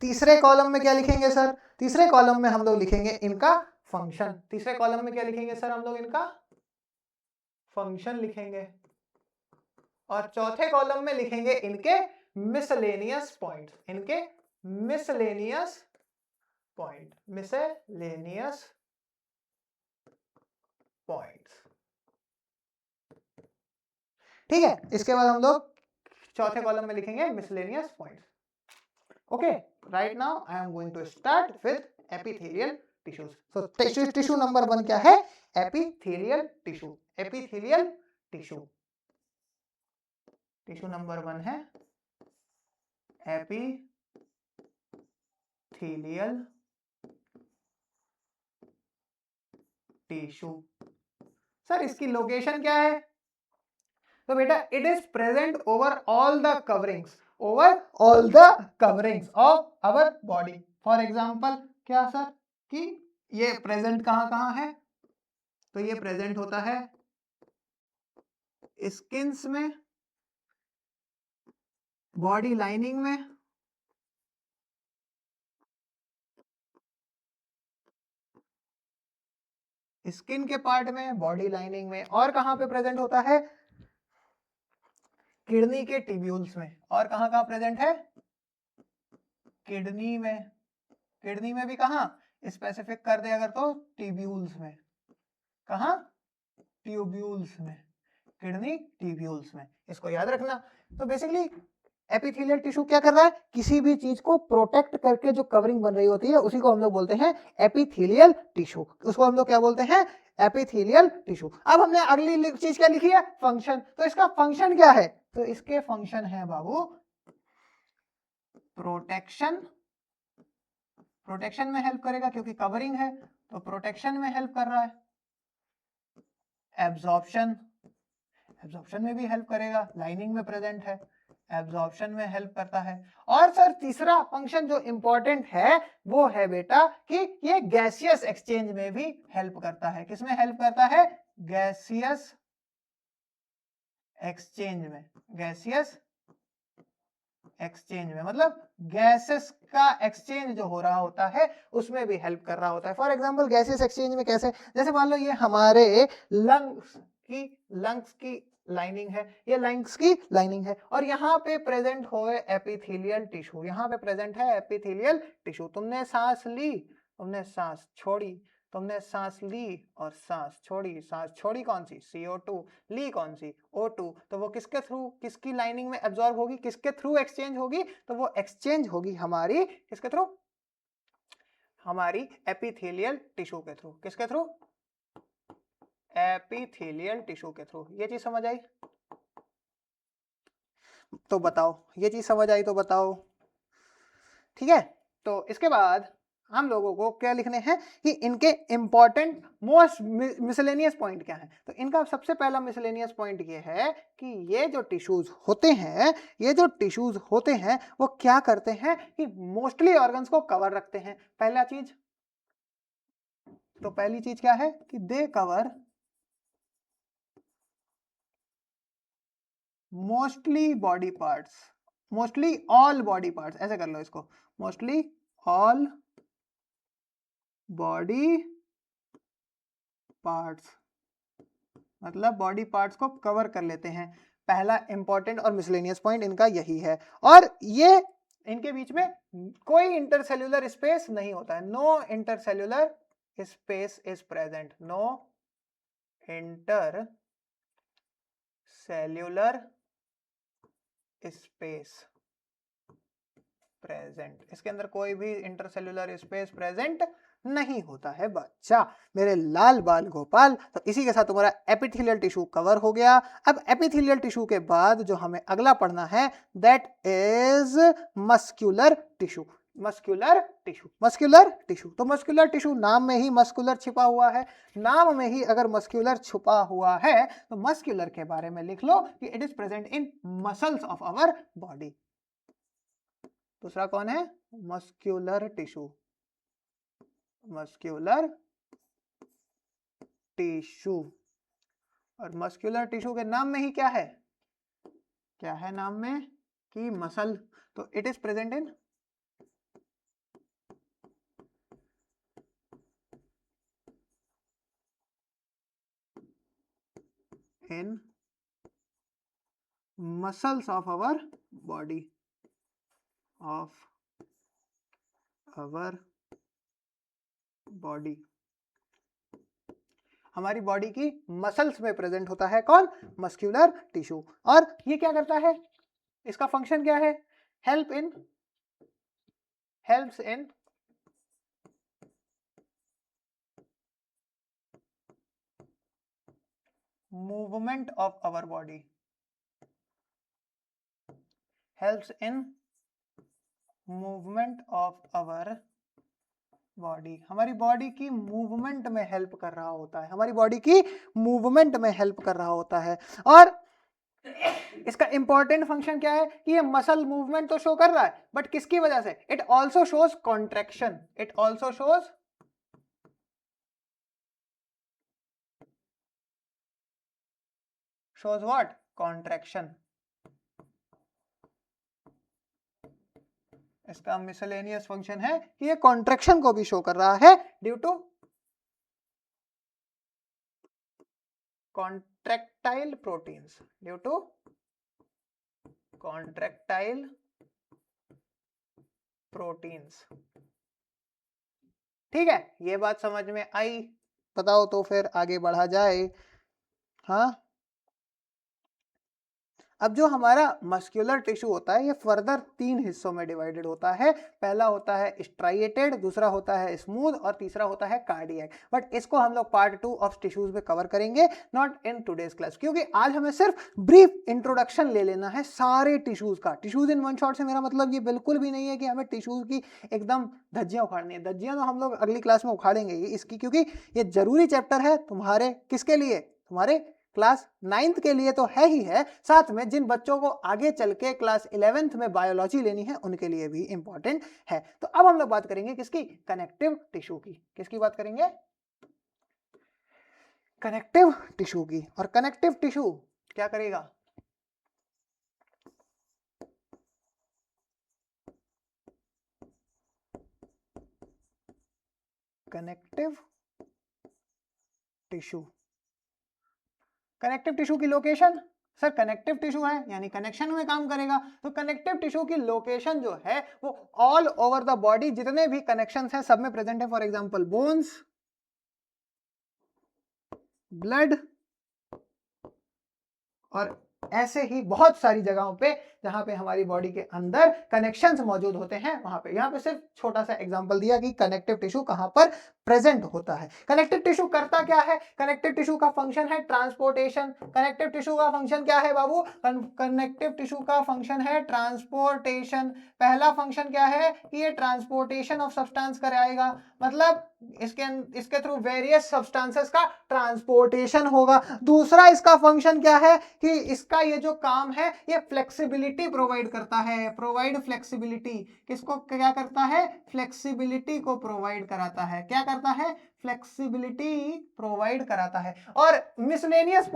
तीसरे कॉलम में क्या लिखेंगे सर? तीसरे कॉलम में हम लोग लिखेंगे इनका फंक्शन। तीसरे कॉलम में क्या लिखेंगे सर हम लोग? इनका फंक्शन लिखेंगे। और चौथे कॉलम में लिखेंगे इनके मिसलेनियस पॉइंट्स। इनके मिसलेनियस पॉइंट, मिसलेनियस पॉइंट्स। ठीक है, इसके बाद हम लोग चौथे कॉलम में लिखेंगे miscellaneous points. Okay, right now I am going to start with epithelial tissues. So tissue number 1 क्या है? Epithelial tissue. Epithelial tissue, tissue number 1 है एपिथेलियल टिश्यू। सर इसकी लोकेशन क्या है? तो बेटा it is present over all the coverings, over all the coverings of our body. For example क्या sir? कि ये प्रेजेंट कहां कहां है? तो ये प्रेजेंट होता है स्किन्स में, बॉडी लाइनिंग में, स्किन के पार्ट में, बॉडी लाइनिंग में। और कहां पे प्रेजेंट होता है? किडनी के ट्यूब्यूल्स में। और कहां कहां प्रेजेंट है? किडनी में। किडनी में भी कहां? स्पेसिफिक कर दे अगर तो ट्यूब्यूल्स में। कहां? ट्यूब्यूल्स में, किडनी ट्यूब्यूल्स में। इसको याद रखना। तो बेसिकली एपिथेलियल टिश्यू क्या कर रहा है? किसी भी चीज को प्रोटेक्ट करके जो कवरिंग बन रही होती है उसी को हम लोग बोलते हैं एपिथेलियल टिश्यू। उसको हम लोग क्या बोलते हैं? Epithelial tissue. अब हमने अगली चीज क्या लिखी है? फंक्शन। तो इसका फंक्शन क्या है? तो इसके फंक्शन है बाबू प्रोटेक्शन। प्रोटेक्शन में हेल्प करेगा क्योंकि कवरिंग है, तो प्रोटेक्शन में हेल्प कर रहा है। एब्जॉर्प्शन, एब्जॉर्प्शन में भी हेल्प करेगा, लाइनिंग में प्रेजेंट है, एब्जॉर्प्शन में हेल्प करता है। और सर तीसरा फंक्शन जो इंपॉर्टेंट है वो है बेटा कि ये गैसियस एक्सचेंज में भी हेल्प करता है। किसमें हेल्प करता है? गैसियस एक्सचेंज में। गैसियस एक्सचेंज में, मतलब गैसेस का एक्सचेंज जो हो रहा होता है उसमें भी हेल्प कर रहा होता है। फॉर एग्जांपल गैसेस एक्सचेंज में कैसे, जैसे मान लो ये हमारे लंग्स की लाइनिंग है, ये लंग्स की लाइनिंग है और यहाँ पे प्रेजेंट हुए एपिथेलियल टिश्यू, यहाँ पे प्रेजेंट है एपिथेलियल टिश्यू। तुमने सांस ली, तुमने सांस छोड़ी, तुमने सांस ली और सांस छोड़ी कौन सी, CO2, ली कौन सी, O2, तो वो किसके थ्रू, किसकी लाइनिंग में एब्जॉर्ब होगी, किसके थ्रू एक्सचेंज होगी, तो वो एक्सचेंज होगी हमारी किसके थ्रू, हमारी एपिथेलियल टिश्यू के थ्रू। किसके थ्रू, एपिथेलियल टिश्यू के थ्रू। ये चीज समझ आई तो बताओ, ये चीज समझ आई तो बताओ, ठीक है। तो इसके बाद हम लोगों को क्या लिखने हैं कि इनके इंपॉर्टेंट मोस्ट मिसलेनियस पॉइंट क्या है। तो इनका सबसे पहला मिसलेनियस पॉइंट ये है कि ये जो टिश्यूज होते हैं, ये जो टिश्यूज होते हैं वो क्या करते हैं कि मोस्टली ऑर्गन्स को कवर रखते हैं। पहला चीज, तो पहली चीज क्या है कि they cover mostly body parts, mostly all body parts, ऐसे कर लो इसको, मोस्टली ऑल बॉडी पार्ट्स, मतलब बॉडी पार्ट्स को कवर कर लेते हैं। पहला इंपॉर्टेंट और मिसलेनियस पॉइंट इनका यही है। और ये इनके बीच में कोई इंटरसेल्यूलर स्पेस नहीं होता है, no intercellular space is present, no inter cellular space present, इसके अंदर कोई भी इंटरसेल्यूलर स्पेस प्रेजेंट नहीं होता है बच्चा, मेरे लाल बाल गोपाल। तो इसी के साथ तुम्हारा एपिथेलियल टिश्यू कवर हो गया। अब एपिथेलियल टिश्यू के बाद जो हमें अगला पढ़ना है that is muscular tissue, muscular tissue, muscular tissue. तो मस्क्यूलर टिश्यू, नाम में ही मस्कुलर छिपा हुआ है, नाम में ही अगर मस्क्यूलर छुपा हुआ है तो मस्क्यूलर के बारे में लिख लो कि it is present in muscles of our body. दूसरा कौन है, मस्क्यूलर टिश्यू, मस्क्यूलर टिश्यू। और मस्क्यूलर टिश्यू के नाम में ही क्या है, क्या है नाम में कि मसल, तो it is present in muscles of our body, of our body, हमारी बॉडी की मसल्स में प्रेजेंट होता है कौन, मस्क्यूलर टिश्यू। और ये क्या करता है, इसका फंक्शन क्या है, helps in movement of our body, helps in movement of our body, हमारी बॉडी की मूवमेंट में हेल्प कर रहा होता है, हमारी बॉडी की मूवमेंट में हेल्प कर रहा होता है। और इसका इंपॉर्टेंट फंक्शन क्या है कि ये मसल मूवमेंट तो शो कर रहा है बट किसकी वजह से, it also shows contraction, it also shows what, contraction. इसका मिसलेनियस फंक्शन है कि ये कॉन्ट्रैक्शन को भी शो कर रहा है due to contractile proteins, due to contractile proteins. ठीक है, ये बात समझ में आई, बताओ तो फिर आगे बढ़ा जाए। हाँ, अब जो हमारा मस्क्यूलर टिश्यू होता है ये फर्दर 3 हिस्सों में डिवाइडेड होता है। पहला होता है स्ट्राइएटेड, दूसरा होता है स्मूथ और तीसरा होता है कार्डियक। बट इसको हम लोग पार्ट 2 ऑफ टिश्यूज में कवर करेंगे, नॉट इन टुडेज क्लास, क्योंकि आज हमें सिर्फ ब्रीफ इंट्रोडक्शन ले लेना है सारे टिश्यूज का। टिश्यूज इन वन शॉट से मेरा मतलब ये बिल्कुल भी नहीं है कि हमें टिश्यूज की एकदम धज्जियां उखाड़नी है, धज्जियां तो हम लोग अगली क्लास में उखाड़ेंगे इसकी, क्योंकि ये जरूरी चैप्टर है तुम्हारे किसके लिए, तुम्हारे क्लास 9th के लिए तो है ही है, साथ में जिन बच्चों को आगे चल के क्लास 11th में बायोलॉजी लेनी है उनके लिए भी इंपॉर्टेंट है। तो अब हम लोग बात करेंगे किसकी, कनेक्टिव टिश्यू की। किसकी बात करेंगे, कनेक्टिव टिश्यू की। और कनेक्टिव टिश्यू क्या करेगा, कनेक्टिव टिश्यू। कनेक्टिव टिश्यू की लोकेशन, सर कनेक्टिव टिश्यू है यानी कनेक्शन में काम करेगा, तो कनेक्टिव टिश्यू की लोकेशन जो है वो ऑल ओवर द बॉडी जितने भी कनेक्शंस हैं सब में प्रेजेंट है। फॉर एग्जांपल बोन्स, ब्लड, और ऐसे ही बहुत सारी जगहों पे जहां पे हमारी बॉडी के अंदर कनेक्शंस मौजूद होते हैं वहां पे। यहाँ पे सिर्फ छोटा सा एग्जांपल दिया कि कनेक्टिव टिश्यू कहां पर प्रेजेंट होता है। कनेक्टिव टिश्यू करता क्या है? कनेक्टिव टिश्यू का फंक्शन है ट्रांसपोर्टेशन। कनेक्टिव टिश्यू का फंक्शन क्या है बाबू? कनेक्टिव टिश्यू का फंक्शन है ट्रांसपोर्टेशन। पहला फंक्शन क्या है कि ये ट्रांसपोर्टेशन ऑफ सब्सटेंस कराएगा, मतलब इसके थ्रू वेरियस सब्सटेंसेस का ट्रांसपोर्टेशन होगा। दूसरा इसका फंक्शन क्या है कि इसका ये जो काम है ये फ्लेक्सिबिलिटी प्रोवाइड करता है। प्रोवाइड फ्लेक्सिबिलिटी, किसको क्या करता है? फ्लेक्सिबिलिटी को प्रोवाइड कराता है। क्या करता है? फ्लेक्सिबिलिटी प्रोवाइड कराता है। और मिसलेनियस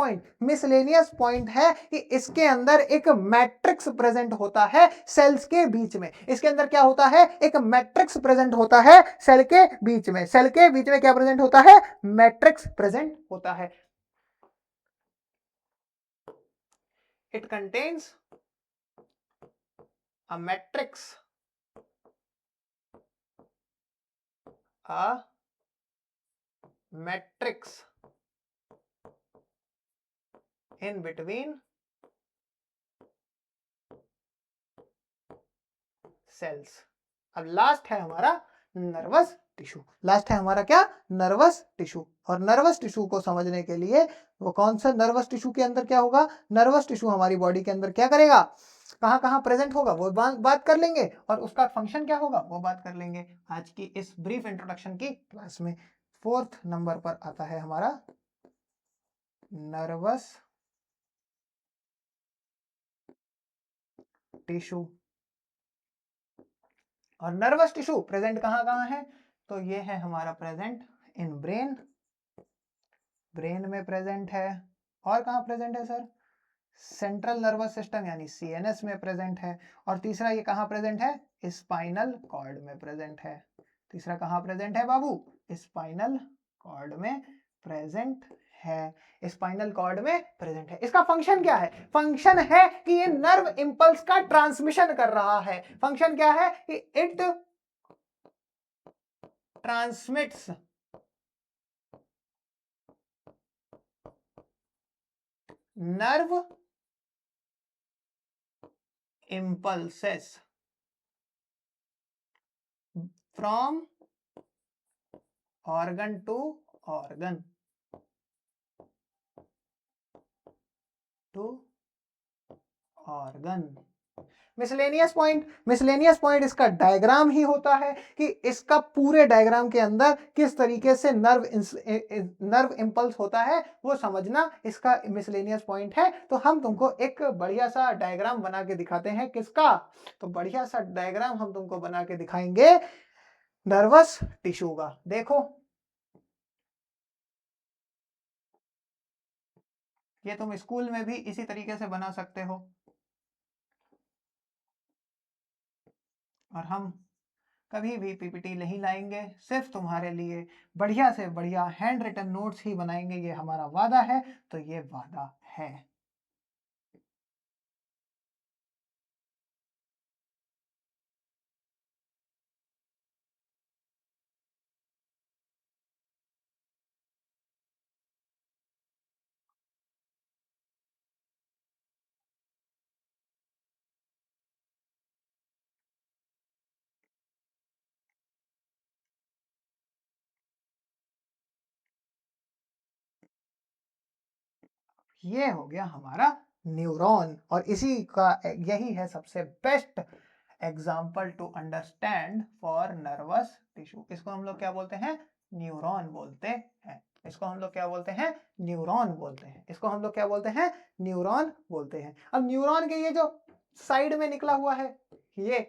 पॉइंट है कि इसके अंदर एक मैट्रिक्स प्रेजेंट होता है सेल्स के बीच में। इसके अंदर क्या होता है? एक मैट्रिक्स प्रेजेंट होता है सेल के बीच में। सेल के बीच में क्या प्रेजेंट होता है? मैट्रिक्स प्रेजेंट होता है। It contains a matrix, in between cells। अब लास्ट है हमारा नर्वस टिश्यू। लास्ट है हमारा क्या? Nervous tissue. और नर्वस टिश्यू को समझने के लिए वो कौन सा नर्वस टिश्यू के अंदर क्या होगा? नर्वस टिश्यू हमारी बॉडी के अंदर क्या करेगा, कहां कहां प्रेजेंट होगा वो बात कर लेंगे, और उसका फंक्शन क्या होगा वो बात कर लेंगे आज की इस ब्रीफ इंट्रोडक्शन की क्लास में। 4th नंबर पर आता है हमारा नर्वस टिश्यू। और नर्वस टिश्यू प्रेजेंट कहां कहां है? तो ये है हमारा प्रेजेंट इन ब्रेन, ब्रेन में प्रेजेंट है। और कहां प्रेजेंट है सर? सेंट्रल नर्वस सिस्टम यानी सीएनएस में प्रेजेंट है। और तीसरा ये कहां प्रेजेंट है? स्पाइनल कॉर्ड में प्रेजेंट है। तीसरा कहां प्रेजेंट है बाबू? स्पाइनल कॉर्ड में प्रेजेंट है। स्पाइनल कॉर्ड में प्रेजेंट है। इसका फंक्शन क्या है? फंक्शन है कि ये नर्व इंपल्स का ट्रांसमिशन कर रहा है। फंक्शन क्या है कि it transmits nerve impulses from organ to organ to organ। Miscellaneous point इसका डायग्राम ही होता है कि इसका पूरे डायग्राम के अंदर किस तरीके से नर्व इंपल्स होता है वो समझना इसका मिसलेनियस पॉइंट है। तो हम तुमको एक बढ़िया सा डायग्राम बना के दिखाते हैं। किसका? तो बढ़िया सा डायग्राम हम तुमको बना के दिखाएंगे नर्वस टिश्यू का। देखो ये तुम स्कूल में भी इसी तरीके से बना सकते हो, और हम कभी भी पीपीटी नहीं लाएंगे, सिर्फ तुम्हारे लिए बढ़िया से बढ़िया हैंड रिटन नोट्स ही बनाएंगे। ये हमारा वादा है, तो ये वादा है। ये हो गया हमारा न्यूरॉन, और इसी का यही है सबसे best example to understand for nervous tissue. इसको हम लोग क्या बोलते हैं? न्यूरॉन बोलते हैं। इसको हम लोग क्या बोलते हैं? न्यूरॉन बोलते हैं। इसको हम लोग क्या बोलते हैं? न्यूरॉन बोलते हैं। अब न्यूरॉन के ये जो साइड में निकला हुआ है ये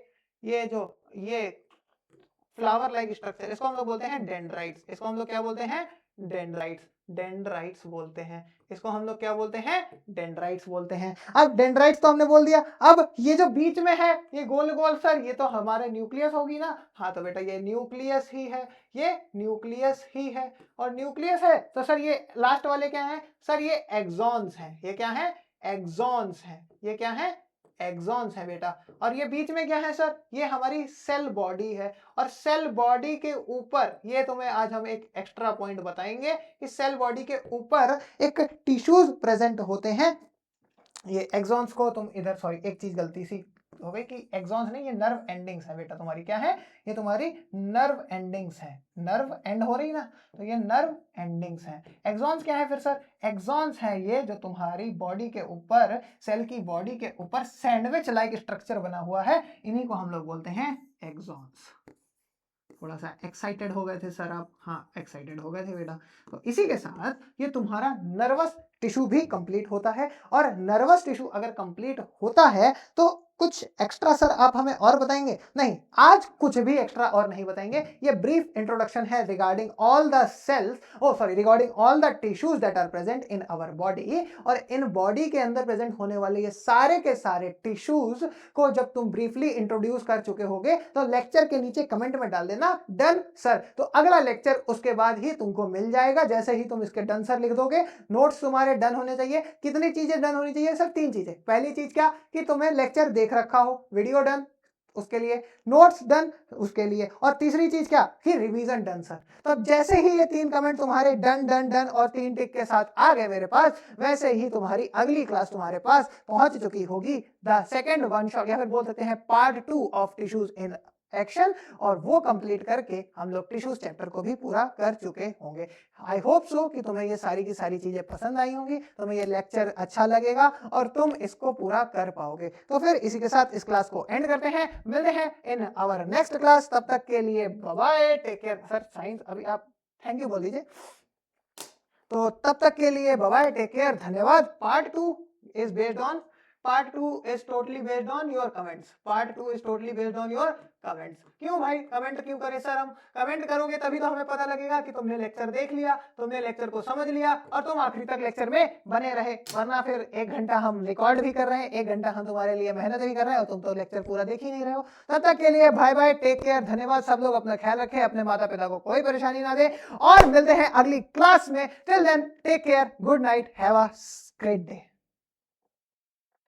फ्लावर लाइक स्ट्रक्चर, इसको हम लोग बोलते हैं डेंड्राइट्स। इसको हम लोग क्या बोलते हैं? डेंड्राइट्स, डेंड्राइट्स बोलते हैं। इसको हम लोग क्या बोलते हैं? डेंड्राइट्स बोलते हैं। अब डेंड्राइट्स तो हमने बोल दिया। अब ये जो बीच में है ये गोल गोल सर, ये तो हमारे न्यूक्लियस होगी ना। हाँ तो बेटा ये न्यूक्लियस ही है, ये न्यूक्लियस ही है। और न्यूक्लियस है तो सर ये लास्ट वाले क्या है? सर ये एक्सॉन्स हैं। ये क्या है? एक्सॉन्स हैं। ये क्या है? एक्सॉन्स है बेटा। और ये बीच में क्या है सर? ये हमारी सेल बॉडी है। और सेल बॉडी के ऊपर, ये तुम्हें आज हम एक एक्स्ट्रा पॉइंट बताएंगे कि सेल बॉडी के ऊपर एक टिश्यूज प्रेजेंट होते हैं। ये एक्सॉन्स को तुम इधर, सॉरी एक चीज गलती सी हो गई कि एक्सॉन्स नहीं, ये नर्व एंडिंग्स है बेटा। तुम्हारी क्या है? ये तुम्हारी नर्व एंडिंग्स है। नर्व एंड हो रही ना, तो ये नर्व एंडिंग्स है। एक्सॉन्स क्या है फिर सर? एक्सॉन्स है ये जो तुम्हारी बॉडी के ऊपर, सेल की बॉडी के ऊपर सैंडविच लाइक स्ट्रक्चर बना हुआ है, इन्हीं को हम लोग बोलते हैं एक्सॉन्स। थोड़ा सा एक्साइटेड हो गए थे सर आप? हाँ एक्साइटेड हो गए थे बेटा। तो इसी के साथ ये तुम्हारा नर्वस टिश्यू भी कंप्लीट होता है। और नर्वस टिश्यू अगर कंप्लीट होता है तो कुछ एक्स्ट्रा सर आप हमें और बताएंगे? नहीं, आज कुछ भी एक्स्ट्रा और नहीं बताएंगे। ये ब्रीफ इंट्रोडक्शन है regarding all the cells, regarding all the tissues that are present in our body. और इन बॉडी के अंदर प्रेजेंट होने वाले ये सारे के सारे टिश्यूज को जब तुम ब्रीफली इंट्रोड्यूस कर चुके होगे तो लेक्चर के नीचे कमेंट में डाल देना डन सर। तो अगला लेक्चर उसके बाद ही तुमको मिल जाएगा। जैसे ही तुम इसके डन सर लिख दोगे, नोट्स तुम्हारे डन होने चाहिए। कितनी चीजें डन होनी चाहिए सर? 3 चीजें। पहली चीज क्या? कि तुम्हें लेक्चर देख रखा हो, वीडियो डन उसके लिए, नोट्स डन उसके लिए, और तीसरी चीज क्या? कि रिवीजन डन सर। तो अब जैसे ही ये 3 कमेंट तुम्हारे डन डन डन और 3 टिक के साथ आ गए मेरे पास, वैसे ही तुम्हारी अगली क्लास तुम्हारे पास पहुंच चुकी होगी, द सेकेंड वन शॉट या फिर बोल सकते हैं part 2 of tissues in action. और वो कंप्लीट करके हम लोग टिश्यूज चैप्टर को भी पूरा कर चुके होंगे। आई होप सो कि तुम्हें ये सारी की सारी चीजें पसंद आई होंगी, तुम्हें ये लेक्चर अच्छा लगेगा और तुम इसको पूरा कर पाओगे। तो फिर इसी के साथ इस क्लास को एंड करते हैं, मिलते हैं इन आवर नेक्स्ट क्लास। तब तक के लिए bye bye, take care. Sir science अभी आप थैंक यू बोल दीजिए। तो तब तक के लिए बाय बाय, टेक केयर, धन्यवाद। Part 2 is based on Part 2 is totally based on your comments. Part 2 is totally based on your comments. क्यों भाई कमेंट क्यों करें सर? हम कमेंट करोगे तभी तो हमें पता लगेगा कि तुमने लेक्चर देख लिया, तुमने लेक्चर को समझ लिया और तुम आखिरी तक लेक्चर में बने रहे। वरना फिर 1 घंटा हम रिकॉर्ड भी कर रहे हैं, 1 घंटा हम तुम्हारे लिए मेहनत भी कर रहे हैं और तुम तो लेक्चर पूरा देख ही नहीं रहे हो। तब तक के लिए बाय बाय, टेक केयर, धन्यवाद। सब लोग अपना ख्याल रखें, अपने माता पिता को कोई परेशानी ना दे और मिलते हैं अगली क्लास में। Till then take care, good night, have a great day.